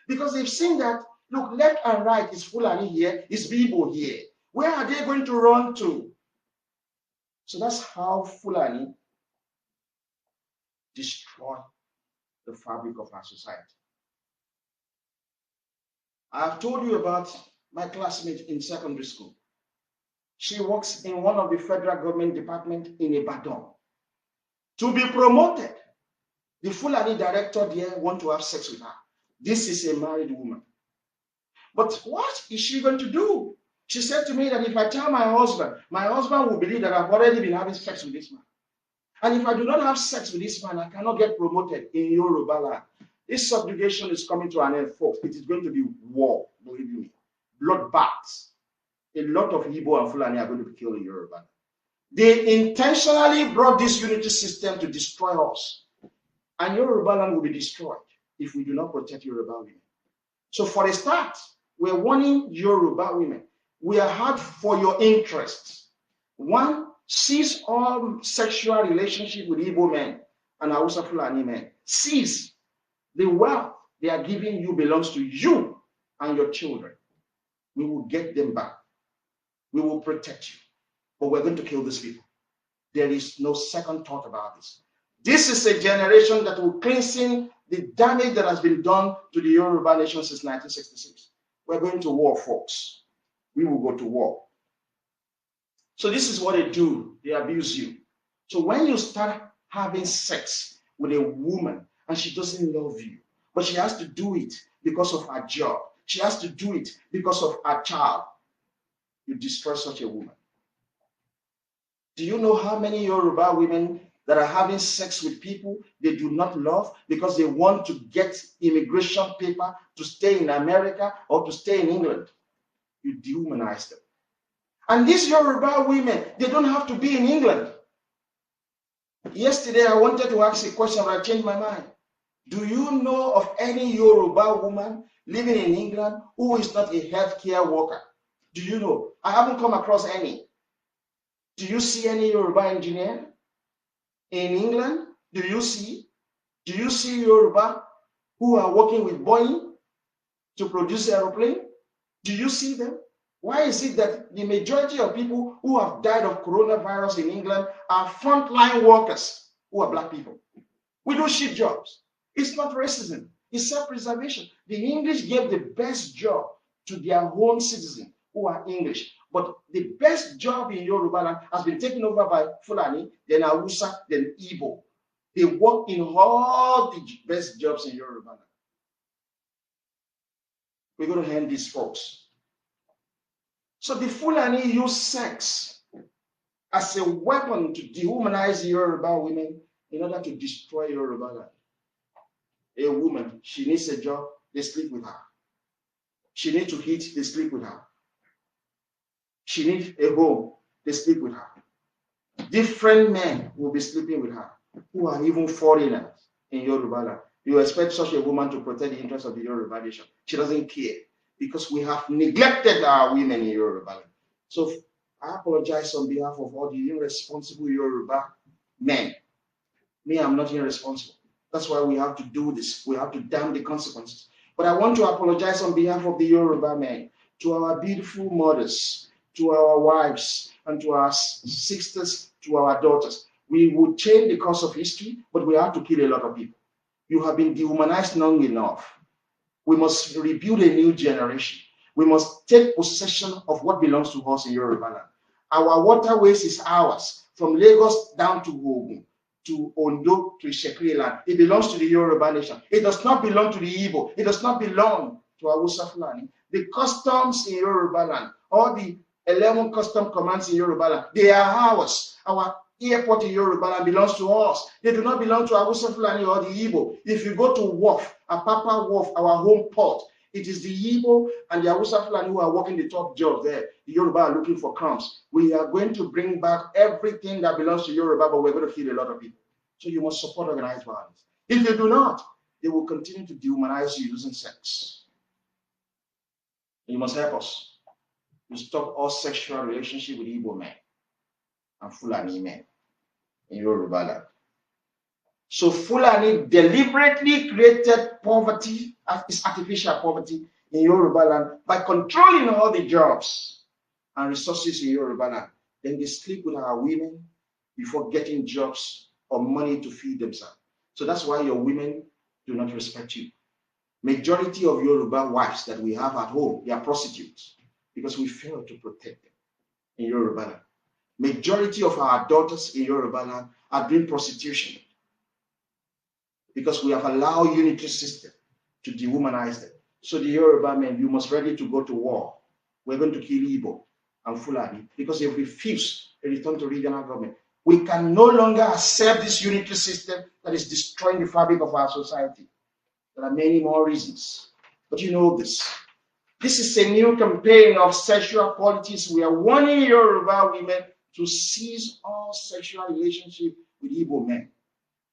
because they've seen that, look, left and right is Fulani here, is Bibo here. Where are they going to run to? So that's how Fulani destroy the fabric of our society. I've told you about my classmate in secondary school. She works in one of the federal government departments in Ibadan. To be promoted, the Fulani director there want to have sex with her. This is a married woman. But what is she going to do? She said to me that if I tell my husband will believe that I've already been having sex with this man. And if I do not have sex with this man, I cannot get promoted in Yoruba land. This subjugation is coming to an end, folks. It is going to be war, believe me. Bloodbaths. A lot of Igbo and Fulani are going to be killed in Yoruba. They intentionally brought this unity system to destroy us. And Yoruba land will be destroyed if we do not protect Yoruba women. So for a start, we're warning Yoruba women. We are hard for your interests. One, cease all sexual relationship with Igbo men and Hausa Fulani men. Cease. The wealth they are giving you belongs to you and your children. We will get them back. We will protect you. But we're going to kill these people. There is no second thought about this. This is a generation that will cleanse the damage that has been done to the Yoruba nation since 1966. We're going to war, folks. We will go to war. So this is what they do. They abuse you. So when you start having sex with a woman and she doesn't love you, But she has to do it because of her job. She has to do it because of her child. You destroy such a woman. Do you know how many Yoruba women that are having sex with people they do not love because they want to get immigration paper to stay in America or to stay in England? You dehumanize them. And these Yoruba women, they don't have to be in England. Yesterday, I wanted to ask a question, but I changed my mind. Do you know of any Yoruba woman living in England who is not a healthcare worker? Do you know? I haven't come across any. Do you see any Yoruba engineer in England? Do you see Yoruba who are working with Boeing to produce aeroplane? Do you see them? Why is it that the majority of people who have died of coronavirus in England are frontline workers who are black people? We do shit jobs. It's not racism. It's self-preservation. The English gave the best job to their own citizens who are English. But the best job in Yoruba land has been taken over by Fulani, then Hausa, then Igbo. They work in all the best jobs in Yoruba land. We're going to end these folks. So the Fulani use sex as a weapon to dehumanize Yoruba women in order to destroy Yoruba land. A woman, she needs a job, they sleep with her. She needs to eat, they sleep with her. She needs a home, they sleep with her. Different men will be sleeping with her, who are even foreigners in Yoruba land. You expect such a woman to protect the interests of the Yoruba nation. She doesn't care because we have neglected our women in Yoruba land. So I apologize on behalf of all the irresponsible Yoruba men. Me, I'm not irresponsible. That's why we have to do this. We have to damn the consequences. But I want to apologize on behalf of the Yoruba men to our beautiful mothers, to our wives, and to our sisters, to our daughters. We would change the course of history, but we have to kill a lot of people. You have been dehumanized long enough. We must rebuild a new generation. We must take possession of what belongs to us in Yoruba land. Our waterways is ours, from Lagos down to Ogun, to Ondo, to Ishekiri land. It belongs to the Yoruba nation. It does not belong to the Igbo. It does not belong to Hausa Fulani. The customs in Yoruba land, all the 11 custom commands in Yoruba land, they are ours. Our airport in Yoruba land belongs to us. They do not belong to Hausa Fulani or the Igbo. If you go to Wharf, Apapa Wharf, our home port, it is the Igbo and the Hausa Fulani who are working the top job there. The Yoruba are looking for crumbs. We are going to bring back everything that belongs to Yoruba, but we're going to kill a lot of people. So you must support organized violence. If you do not, they will continue to dehumanize you using sex. You must help us to stop all sexual relationship with Igbo men and Fulani men in Yoruba land. So Fulani deliberately created poverty, it's artificial poverty in Yoruba land by controlling all the jobs and resources in Yoruba land. Then they sleep with our women before getting jobs or money to feed themselves. So that's why your women do not respect you. Majority of Yoruba wives that we have at home, they are prostitutes because we fail to protect them in Yoruba land. Majority of our daughters in Yoruba land are doing prostitution because we have allowed unitary system to dehumanize them. So the Yoruba men, you must ready to go to war. We're going to kill Igbo and Fulani because they refuse a return to regional government. We can no longer accept this unitary system that is destroying the fabric of our society. There are many more reasons, but you know this. This is a new campaign of sexual politics. We are warning Yoruba women to cease all sexual relationship with Igbo men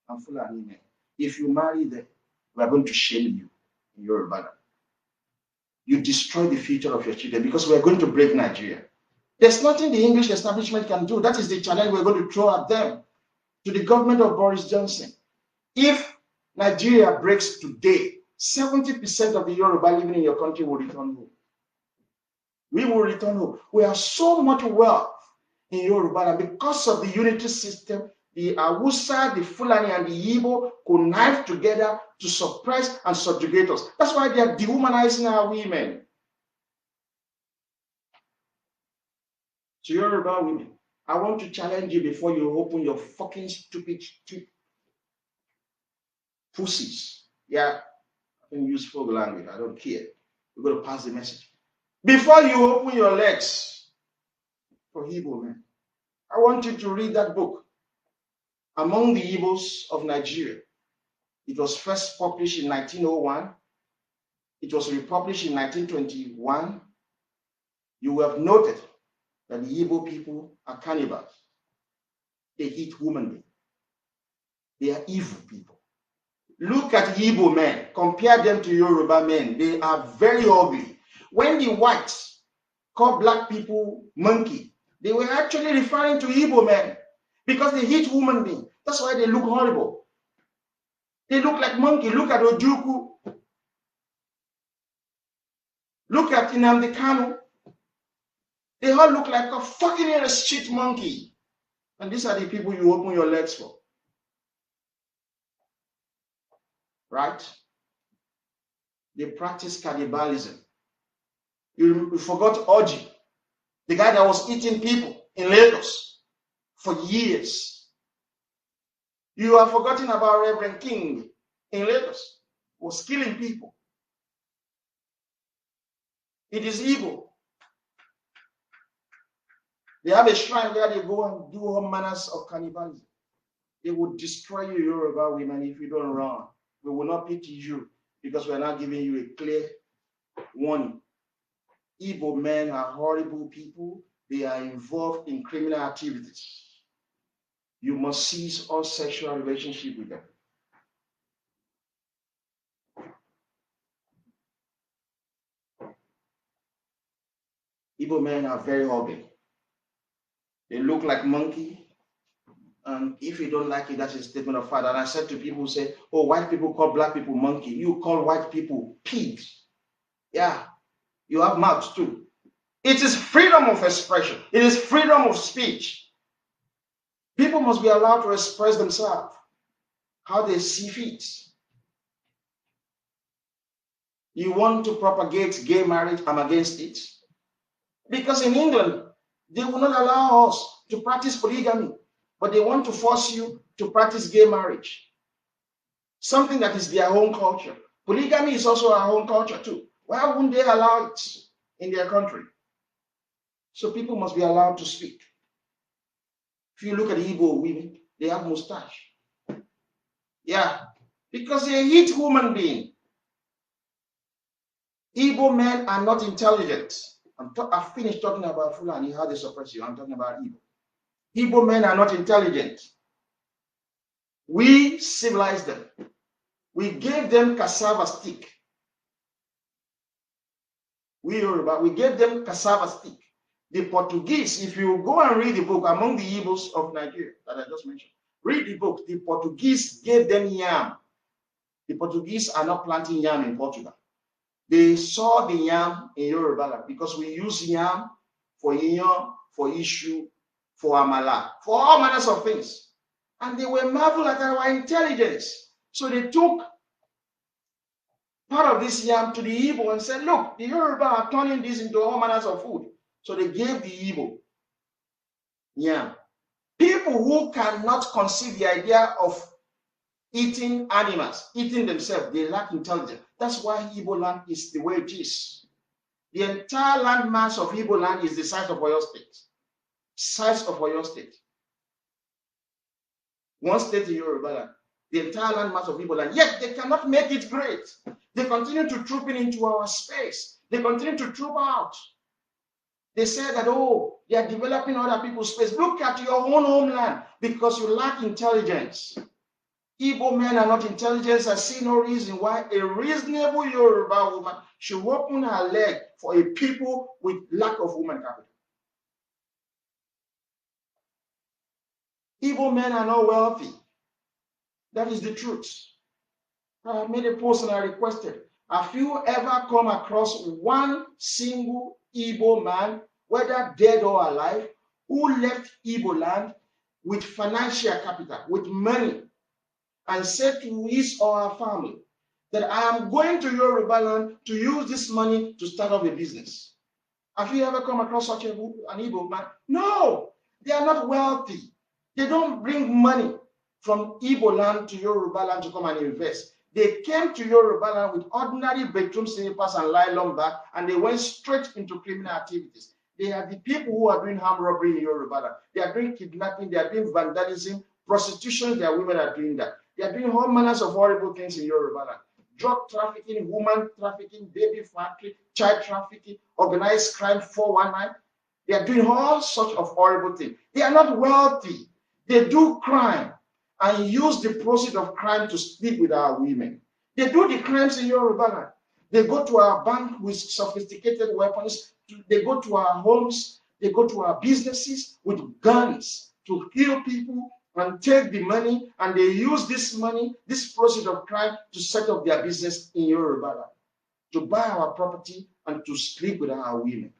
and Fulani men. If you marry them, we are going to shame you in Yoruba land. You destroy the future of your children because we are going to break Nigeria. There's nothing the English establishment can do. That is the challenge we're going to throw at them, to the government of Boris Johnson. If Nigeria breaks today, 70% of the Yoruba living in your country will return home. We will return home. We have so much wealth in Yoruba, and because of the unity system, the Hausa, the Fulani, and the Igbo connive together to suppress and subjugate us. That's why they are dehumanizing our women. To Yoruba women, I want to challenge you before you open your fucking stupid pussies. Yeah, can use folk language. I don't care. We're going to pass the message. Before you open your legs for Igbo men, I want you to read that book, Among the Igbos of Nigeria. It was first published in 1901. It was republished in 1921. You will have noted that the Igbo people are cannibals. They eat women. They are evil people. Look at Igbo men. Compare them to Yoruba men. They are very ugly. When the whites call black people monkey, they were actually referring to Igbo men because they eat women beings. That's why they look horrible. They look like monkey. Look at Ojukwu. Look at Nnamdi Kanu. They all look like a fucking street monkey. And these are the people you open your legs for. Right? They practice cannibalism. You forgot Oji, the guy that was eating people in Lagos for years. You have forgotten about Reverend King in Lagos, who was killing people. It is evil. They have a shrine where they go and do all manners of cannibalism. They will destroy you, Yoruba women, if you don't run. We will not pity you because we are not giving you a clear warning. Igbo men are horrible people. They are involved in criminal activities. You must cease all sexual relationship with them. Igbo men are very ugly. They look like monkey. And if you don't like it, that's a statement of fact. And I said to people who say, oh, white people call black people monkey. You call white people pigs. Yeah, you have mouths too. It is freedom of expression. It is freedom of speech. People must be allowed to express themselves, how they see fit. You want to propagate gay marriage, I'm against it. Because in England, they will not allow us to practice polygamy, but they want to force you to practice gay marriage. Something that is their own culture. Polygamy is also our own culture too. Why wouldn't they allow it in their country? So people must be allowed to speak. If you look at the Igbo women, they have mustache. Yeah, because they eat human being. Igbo men are not intelligent. I've finished talking about Fulani, how they suppress you. I'm talking about Igbo. Igbo men are not intelligent. We civilized them. We gave them cassava stick. We gave them cassava stick. The Portuguese, if you go and read the book, Among the Igbos of Nigeria, that I just mentioned, read the book. The Portuguese gave them yam. The Portuguese are not planting yam in Portugal. They saw the yam in Yoruba because we use yam for iyan, for issue, for amala, for all manners of things. And they were marveled at our intelligence. So they took part of this yam to the Igbo and said, look, the Yoruba are turning this into all manners of food. So they gave the Igbo yam. People who cannot conceive the idea of eating animals, eating themselves, they lack intelligence. That's why Igbo land is the way it is. The entire land mass of Igbo land is the size of Oyo State. Size of Oyo State. One state in Yoruba land. The entire land mass of Igbo land. Yet they cannot make it great. They continue to troop in into our space. They continue to troop out. They say that, oh, they are developing other people's space. Look at your own homeland because you lack intelligence. Igbo men are not intelligent. I see no reason why a reasonable Yoruba woman should open her leg for a people with lack of woman capital. Igbo men are not wealthy. That is the truth. I made a post and I requested, have you ever come across one single Igbo man, whether dead or alive, who left Igbo land with financial capital, with money, and said to his or her family that I am going to Yoruba land to use this money to start up a business? Have you ever come across such an Igbo man? No, they are not wealthy. They don't bring money from Igbo land to Yoruba land to come and invest. They came to Yoruba land with ordinary bedroom slippers and nylon bag, and they went straight into criminal activities. They are the people who are doing armed robbery in Yoruba land. They are doing kidnapping, they are doing vandalism, prostitution, their women are doing that. They are doing all manners of horrible things in Yoruba land. Drug trafficking, woman trafficking, baby factory, child trafficking, organized crime, 419. They are doing all sorts of horrible things. They are not wealthy. They do crime and use the proceeds of crime to sleep with our women. They do the crimes in Yoruba land. They go to our bank with sophisticated weapons. They go to our homes. They go to our businesses with guns to kill people and take the money. And they use this money, this proceeds of crime, to set up their business in Yoruba land, to buy our property and to sleep with our women.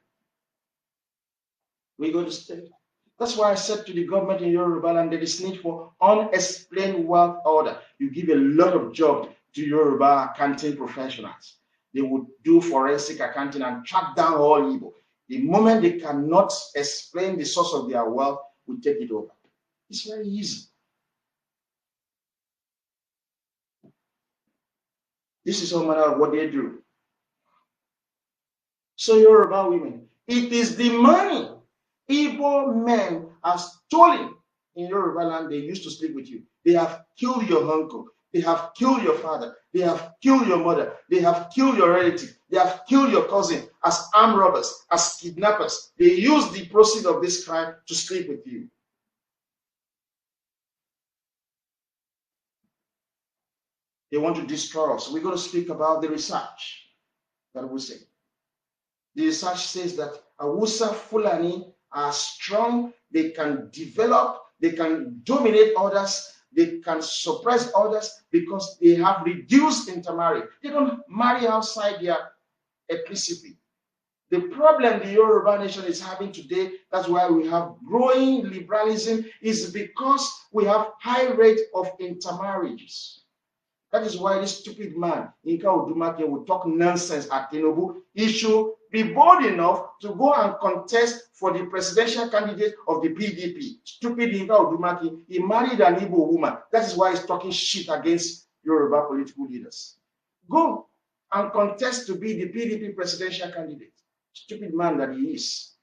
We go to state. That's why I said to the government in Yoruba land, there is need for unexplained wealth order. You give a lot of job to Yoruba accounting professionals. They would do forensic accounting and track down all evil. The moment they cannot explain the source of their wealth, we take it over. It's very easy. This is all matter of what they do. So Yoruba women, it is the money Igbo men are stolen in Yoruba land. They used to sleep with you. They have killed your uncle. They have killed your father. They have killed your mother. They have killed your relative. They have killed your cousin as armed robbers, as kidnappers. They use the proceeds of this crime to sleep with you. They want to destroy us. We're going to speak about the research that we say. The research says that Hausa Fulani are strong, they can develop, they can dominate others, they can suppress others because they have reduced intermarriage. They don't marry outside their ethnicity. The problem the Yoruba nation is having today, that's why we have growing liberalism, is because we have high rate of intermarriages. That is why this stupid man, Adeyinka Odumake, will talk nonsense at Tinubu. He should be bold enough to go and contest for the presidential candidate of the PDP. Stupid Adeyinka Odumake, he married an Igbo woman. That is why he's talking shit against Yoruba political leaders. Go and contest to be the PDP presidential candidate. Stupid man that he is.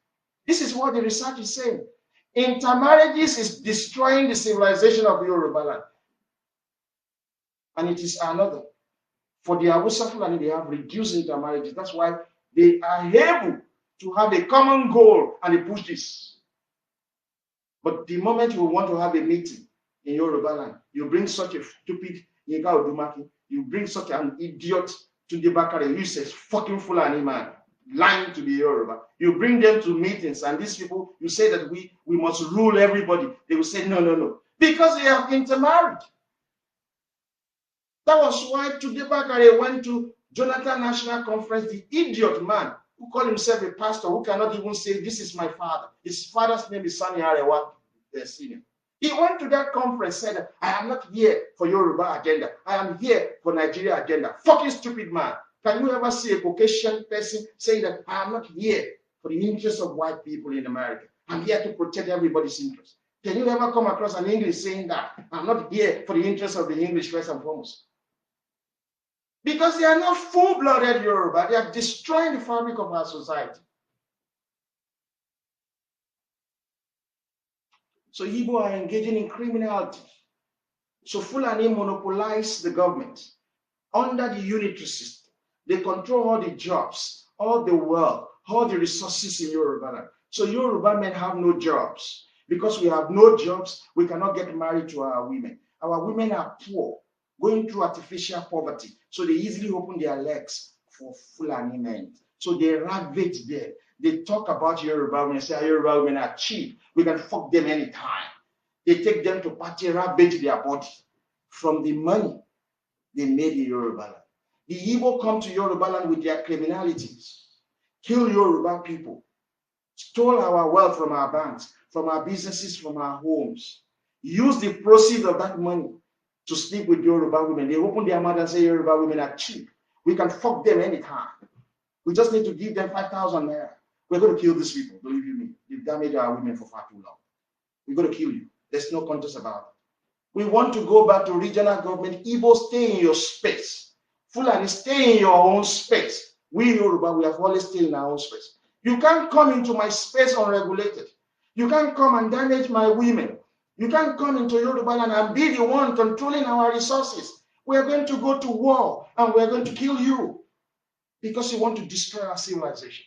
This is what the research is saying. Intermarriages is destroying the civilization of Yoruba land. And it is another. For the Hausa Fulani, they have reduced intermarriages. That's why they are able to have a common goal and they push this. But the moment you want to have a meeting in Yoruba land, you bring such a stupid Adeyinka Odumake, you bring such an idiot to the Bakare, you say fucking Fulani man, lying to the Yoruba. You bring them to meetings, and these people, you say that we must rule everybody. They will say, no, no, no. Because they have intermarried. That was why Tunde Bakare went to Jonathan National Conference, the idiot man who called himself a pastor, who cannot even say, this is my father. His father's name is Sani Arewa, the senior. He went to that conference, said, I am not here for Yoruba agenda. I am here for Nigeria agenda. Fucking stupid man. Can you ever see a Caucasian person saying that I am not here for the interests of white people in America? I'm here to protect everybody's interests. Can you ever come across an English saying that I'm not here for the interests of the English first and foremost? Because they are not full-blooded Yoruba. They are destroying the fabric of our society. So Igbo are engaging in criminality. So Fulani monopolize the government under the unitary system. They control all the jobs, all the wealth, all the resources in Yoruba land. So Yoruba men have no jobs. Because we have no jobs, we cannot get married to our women. Our women are poor, going through artificial poverty. So they easily open their legs for Fulani men. So they ravage them. They talk about Yoruba women, say Yoruba women are cheap. We can fuck them anytime. They take them to party, ravage their body from the money they made in Yoruba land. The Igbo come to Yoruba land with their criminalities, kill Yoruba people, stole our wealth from our banks, from our businesses, from our homes, use the proceeds of that money to sleep with Yoruba women. They open their mouth and say Yoruba women are cheap. We can fuck them anytime. We just need to give them 5,000 naira. We're going to kill these people, believe you me. They've damaged our women for far too long. We're going to kill you. There's no contest about it. We want to go back to regional government. Igbo, stay in your space. Fulani, stay in your own space. We Yoruba, we have always stayed in our own space. You can't come into my space unregulated. You can't come and damage my women. You can't come into Yoruba land and be the one controlling our resources. We're going to go to war and we're going to kill you because you want to destroy our civilization.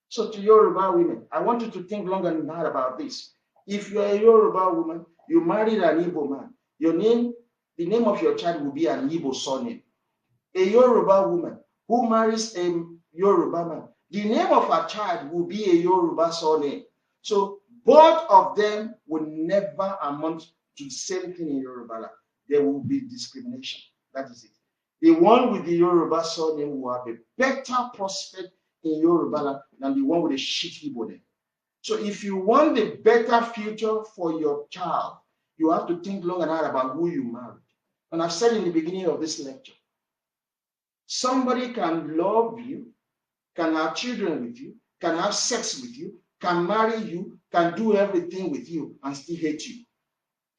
So to Yoruba women, I want you to think long and hard about this. If you're a Yoruba woman, you married an Igbo man, your name, the name of your child will be an Igbo surname. A Yoruba woman who marries a Yoruba man, the name of her child will be a Yoruba surname. So both of them will never amount to the same thing in Yoruba land. There will be discrimination. That is it. The one with the Yoruba surname will have a better prospect in Yoruba land than the one with a shit Igbo name. So if you want a better future for your child, you have to think long and hard about who you marry. And I've said in the beginning of this lecture, somebody can love you, can have children with you, can have sex with you, can marry you, can do everything with you, and still hate you.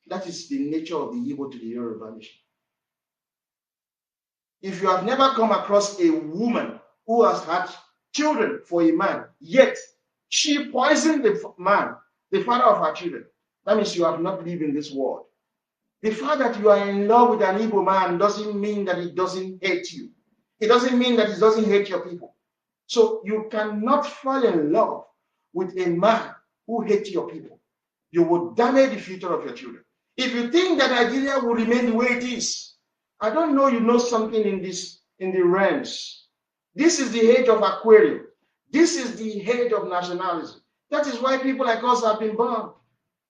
That is the nature of the Igbo to the Yoruba nation. If you have never come across a woman who has had children for a man, yet she poisoned the man, the father of her children, that means you have not lived in this world. The fact that you are in love with an Igbo man doesn't mean that he doesn't hate you. It doesn't mean that he doesn't hate your people. So you cannot fall in love with a man who hates your people. You will damage the future of your children. If you think that Nigeria will remain the way it is, I don't know you know something in the realms. This is the age of Aquarium. This is the age of nationalism. That is why people like us have been burned.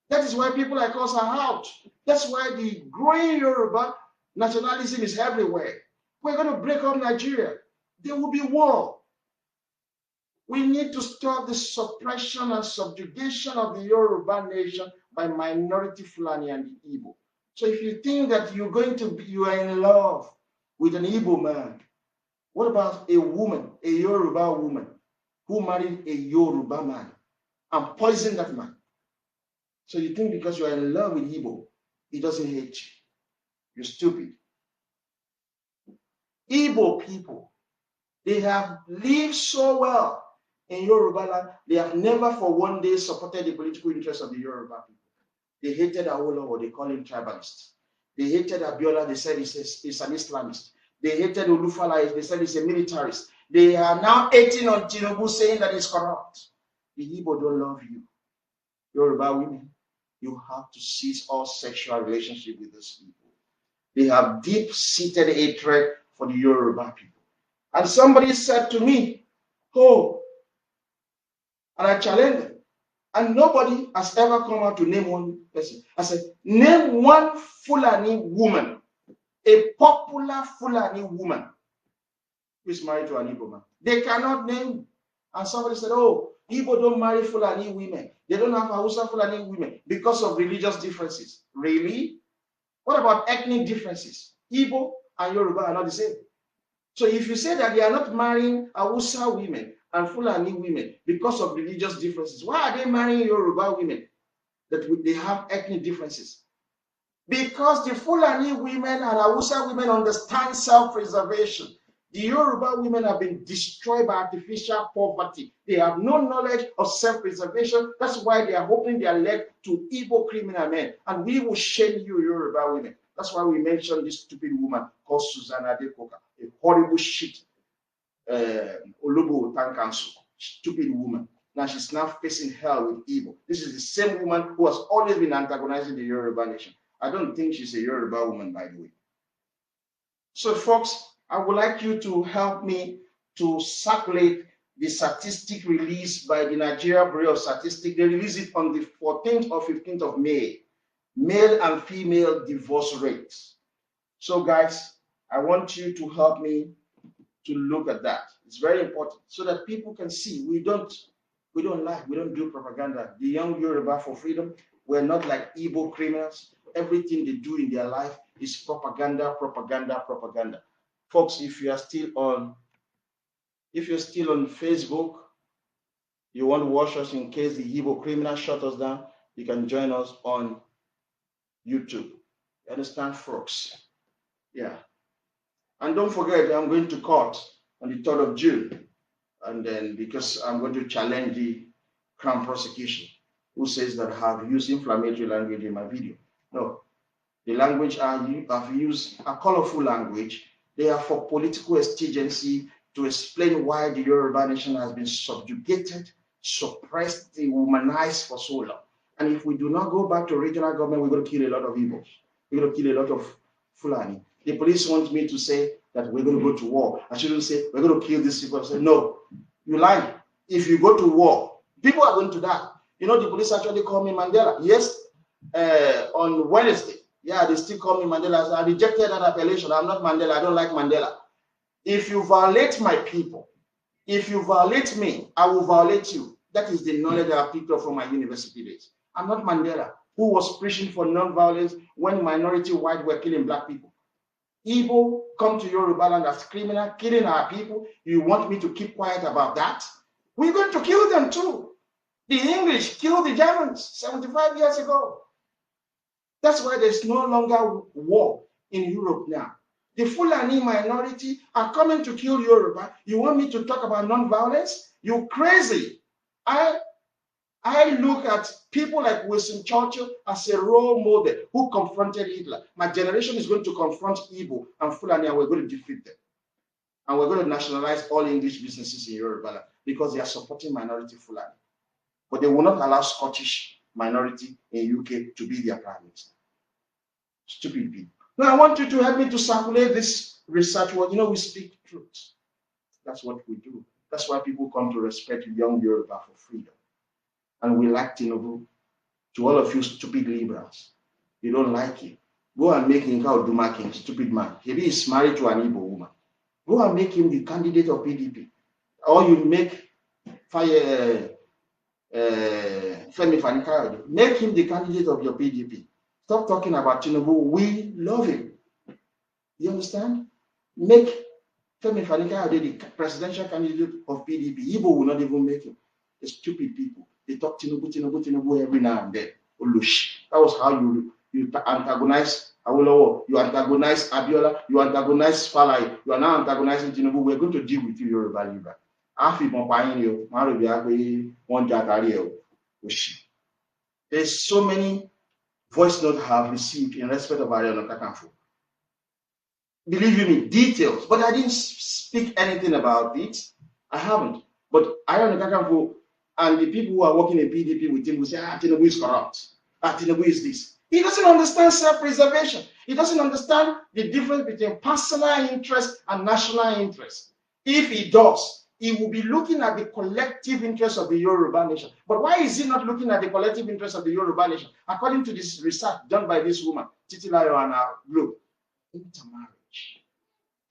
That is why people like us are out. That's why the growing Yoruba nationalism is everywhere. We're going to break up Nigeria. There will be war. We need to stop the suppression and subjugation of the Yoruba nation by minority Fulani and the Igbo. So if you think that you are in love with an Igbo man, what about a woman, a Yoruba woman, who married a Yoruba man and poisoned that man? So you think because you are in love with Igbo, he doesn't hate you. You're stupid. Igbo people, they have lived so well in Yoruba land, they have never for one day supported the political interests of the Yoruba people. They hated Awolowo, they call him tribalist. They hated Abiola, they said he's an Islamist. They hated Olufala, they said he's a militarist. They are now hating on Tinubu, saying that he's corrupt. The Igbo don't love you. Yoruba women, you have to cease all sexual relationship with these people. They have deep-seated hatred for the Yoruba people. And somebody said to me, oh, and I challenged them. And nobody has ever come out to name one person. I said, name one Fulani woman, a popular Fulani woman who is married to an Igbo man. They cannot name. And somebody said, oh, Igbo don't marry Fulani women. They don't have Hausa Fulani women because of religious differences. Really? What about ethnic differences? Igbo and Yoruba are not the same. So if you say that they are not marrying Hausa women and Fulani women because of religious differences, why are they marrying Yoruba women that they have ethnic differences? Because the Fulani women and Hausa women understand self-preservation. The Yoruba women have been destroyed by artificial poverty. They have no knowledge of self-preservation. That's why they are opening their leg to evil criminal men. And we will shame you, Yoruba women. That's why we mentioned this stupid woman called Susanna Adekoka, a horrible shit Olobo Town Council, stupid woman. Now she's now facing hell with evil. This is the same woman who has always been antagonizing the Yoruba nation. I don't think she's a Yoruba woman, by the way. So, folks, I would like you to help me to circulate the statistic released by the Nigeria Bureau of Statistics. They released it on the 14th or 15th of May. Male and female divorce rates. So, guys, I want you to help me to look at that. It's very important so that people can see we don't lie, we don't do propaganda. The young Yoruba for freedom, we're not like Igbo criminals. Everything they do in their life is propaganda, propaganda, propaganda. Folks, if you're still on Facebook, you want to watch us in case the Igbo criminal shut us down, you can join us on YouTube. You understand, folks? Yeah. And don't forget, I'm going to court on the 3rd of June. And then because I'm going to challenge the Crown prosecution, who says that I have used inflammatory language in my video. No. The language I've used a colorful language. They are for political exigency to explain why the Yoruba nation has been subjugated, suppressed, dehumanized for so long. And if we do not go back to regional government, we're going to kill a lot of Igbos. We're going to kill a lot of Fulani. The police want me to say that we're going to go to war. I shouldn't say we're going to kill these people. I say, no, you lie. If you go to war, people are going to die. You know, the police actually call me Mandela. Yes, on Wednesday. Yeah, they still call me Mandela. I rejected that appellation. I'm not Mandela. I don't like Mandela. If you violate my people, if you violate me, I will violate you. That is the knowledge I picked up from my university days. I'm not Mandela, who was preaching for non-violence when minority white were killing black people. Igbo come to Yoruba land as criminal, killing our people. You want me to keep quiet about that? We're going to kill them too. The English killed the Germans 75 years ago. That's why there's no longer war in Europe now. The Fulani minority are coming to kill Yoruba. You want me to talk about non-violence? You crazy. I look at people like Winston Churchill as a role model who confronted Hitler. My generation is going to confront Igbo and Fulani, and we're going to defeat them. And we're going to nationalize all English businesses in Yoruba because they are supporting minority Fulani. But they will not allow Scottish minority in UK to be their prime minister. Stupid people. Now I want you to help me to circulate this research word. You know, we speak truth. That's what we do. That's why people come to respect young Yoruba for freedom. And we like Tinubu. To all of you stupid liberals, you don't like him. Go and make him Dumakin, stupid man. Maybe he's married to an Igbo woman. Go and make him the candidate of PDP. Or you make Femi Fanikayode. Make him the candidate of your PDP. Stop talking about Tinubu. We love him. You understand? Make Femi Fanikayode the presidential candidate of PDP. Igbo will not even make him. The stupid people. They talk Tinubu every now and then. That was how you antagonize Awolowo, you antagonize Abiola, you antagonize Falai, you are now antagonizing Tinubu. We're going to deal with you, Yoruba Libra. There's so many voice notes I have received in respect of Adeyinka Kakanfo. Believe me, details, but I didn't speak anything about it. I haven't. But Adeyinka Kakanfo and the people who are working in PDP with him will say, Tinubu is corrupt. Tinubu is this. He doesn't understand self-preservation. He doesn't understand the difference between personal interest and national interest. If he does, he will be looking at the collective interest of the Yoruba nation. But why is he not looking at the collective interest of the Yoruba nation? According to this research done by this woman, Titilayo and our group, intermarriage.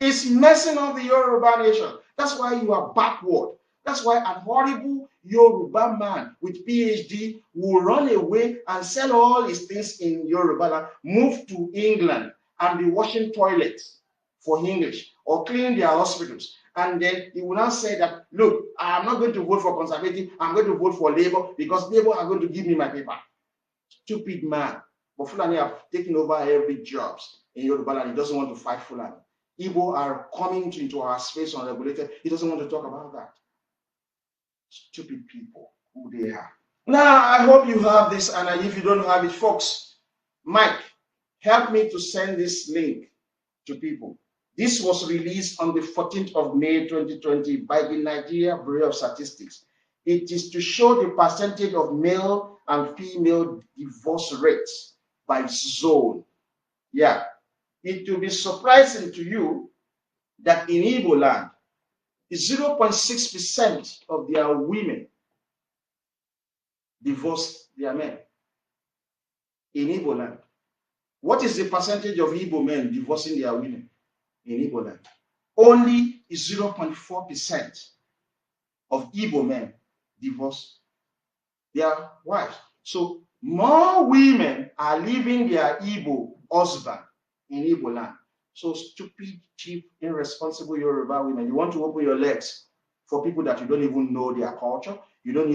It's messing up the Yoruba nation. That's why you are backward. That's why a horrible Yoruba man with PhD will run away and sell all his things in Yoruba land, move to England and be washing toilets for English or cleaning their hospitals. And then he will now say that, look, I'm not going to vote for conservative, I'm going to vote for Labour because Labour are going to give me my paper. Stupid man. But Fulani have taken over every job in Yoruba land. He doesn't want to fight Fulani. Igbo are coming into our space unregulated. He doesn't want to talk about that. Stupid people, who they are. Now, I hope you have this, and if you don't have it, folks, Mike, help me to send this link to people. This was released on the 14th of May 2020 by the Nigeria Bureau of Statistics. It is to show the percentage of male and female divorce rates by zone. Yeah, it will be surprising to you that in Igbo land, 0.6% of their women divorce their men in Igbo land. What is the percentage of Igbo men divorcing their women in Igbo land? Only 0.4% of Igbo men divorce their wives. So more women are leaving their Igbo husband in Igbo land. So stupid, cheap, irresponsible Yoruba women. You want to open your legs for people that you don't even know their culture. You don't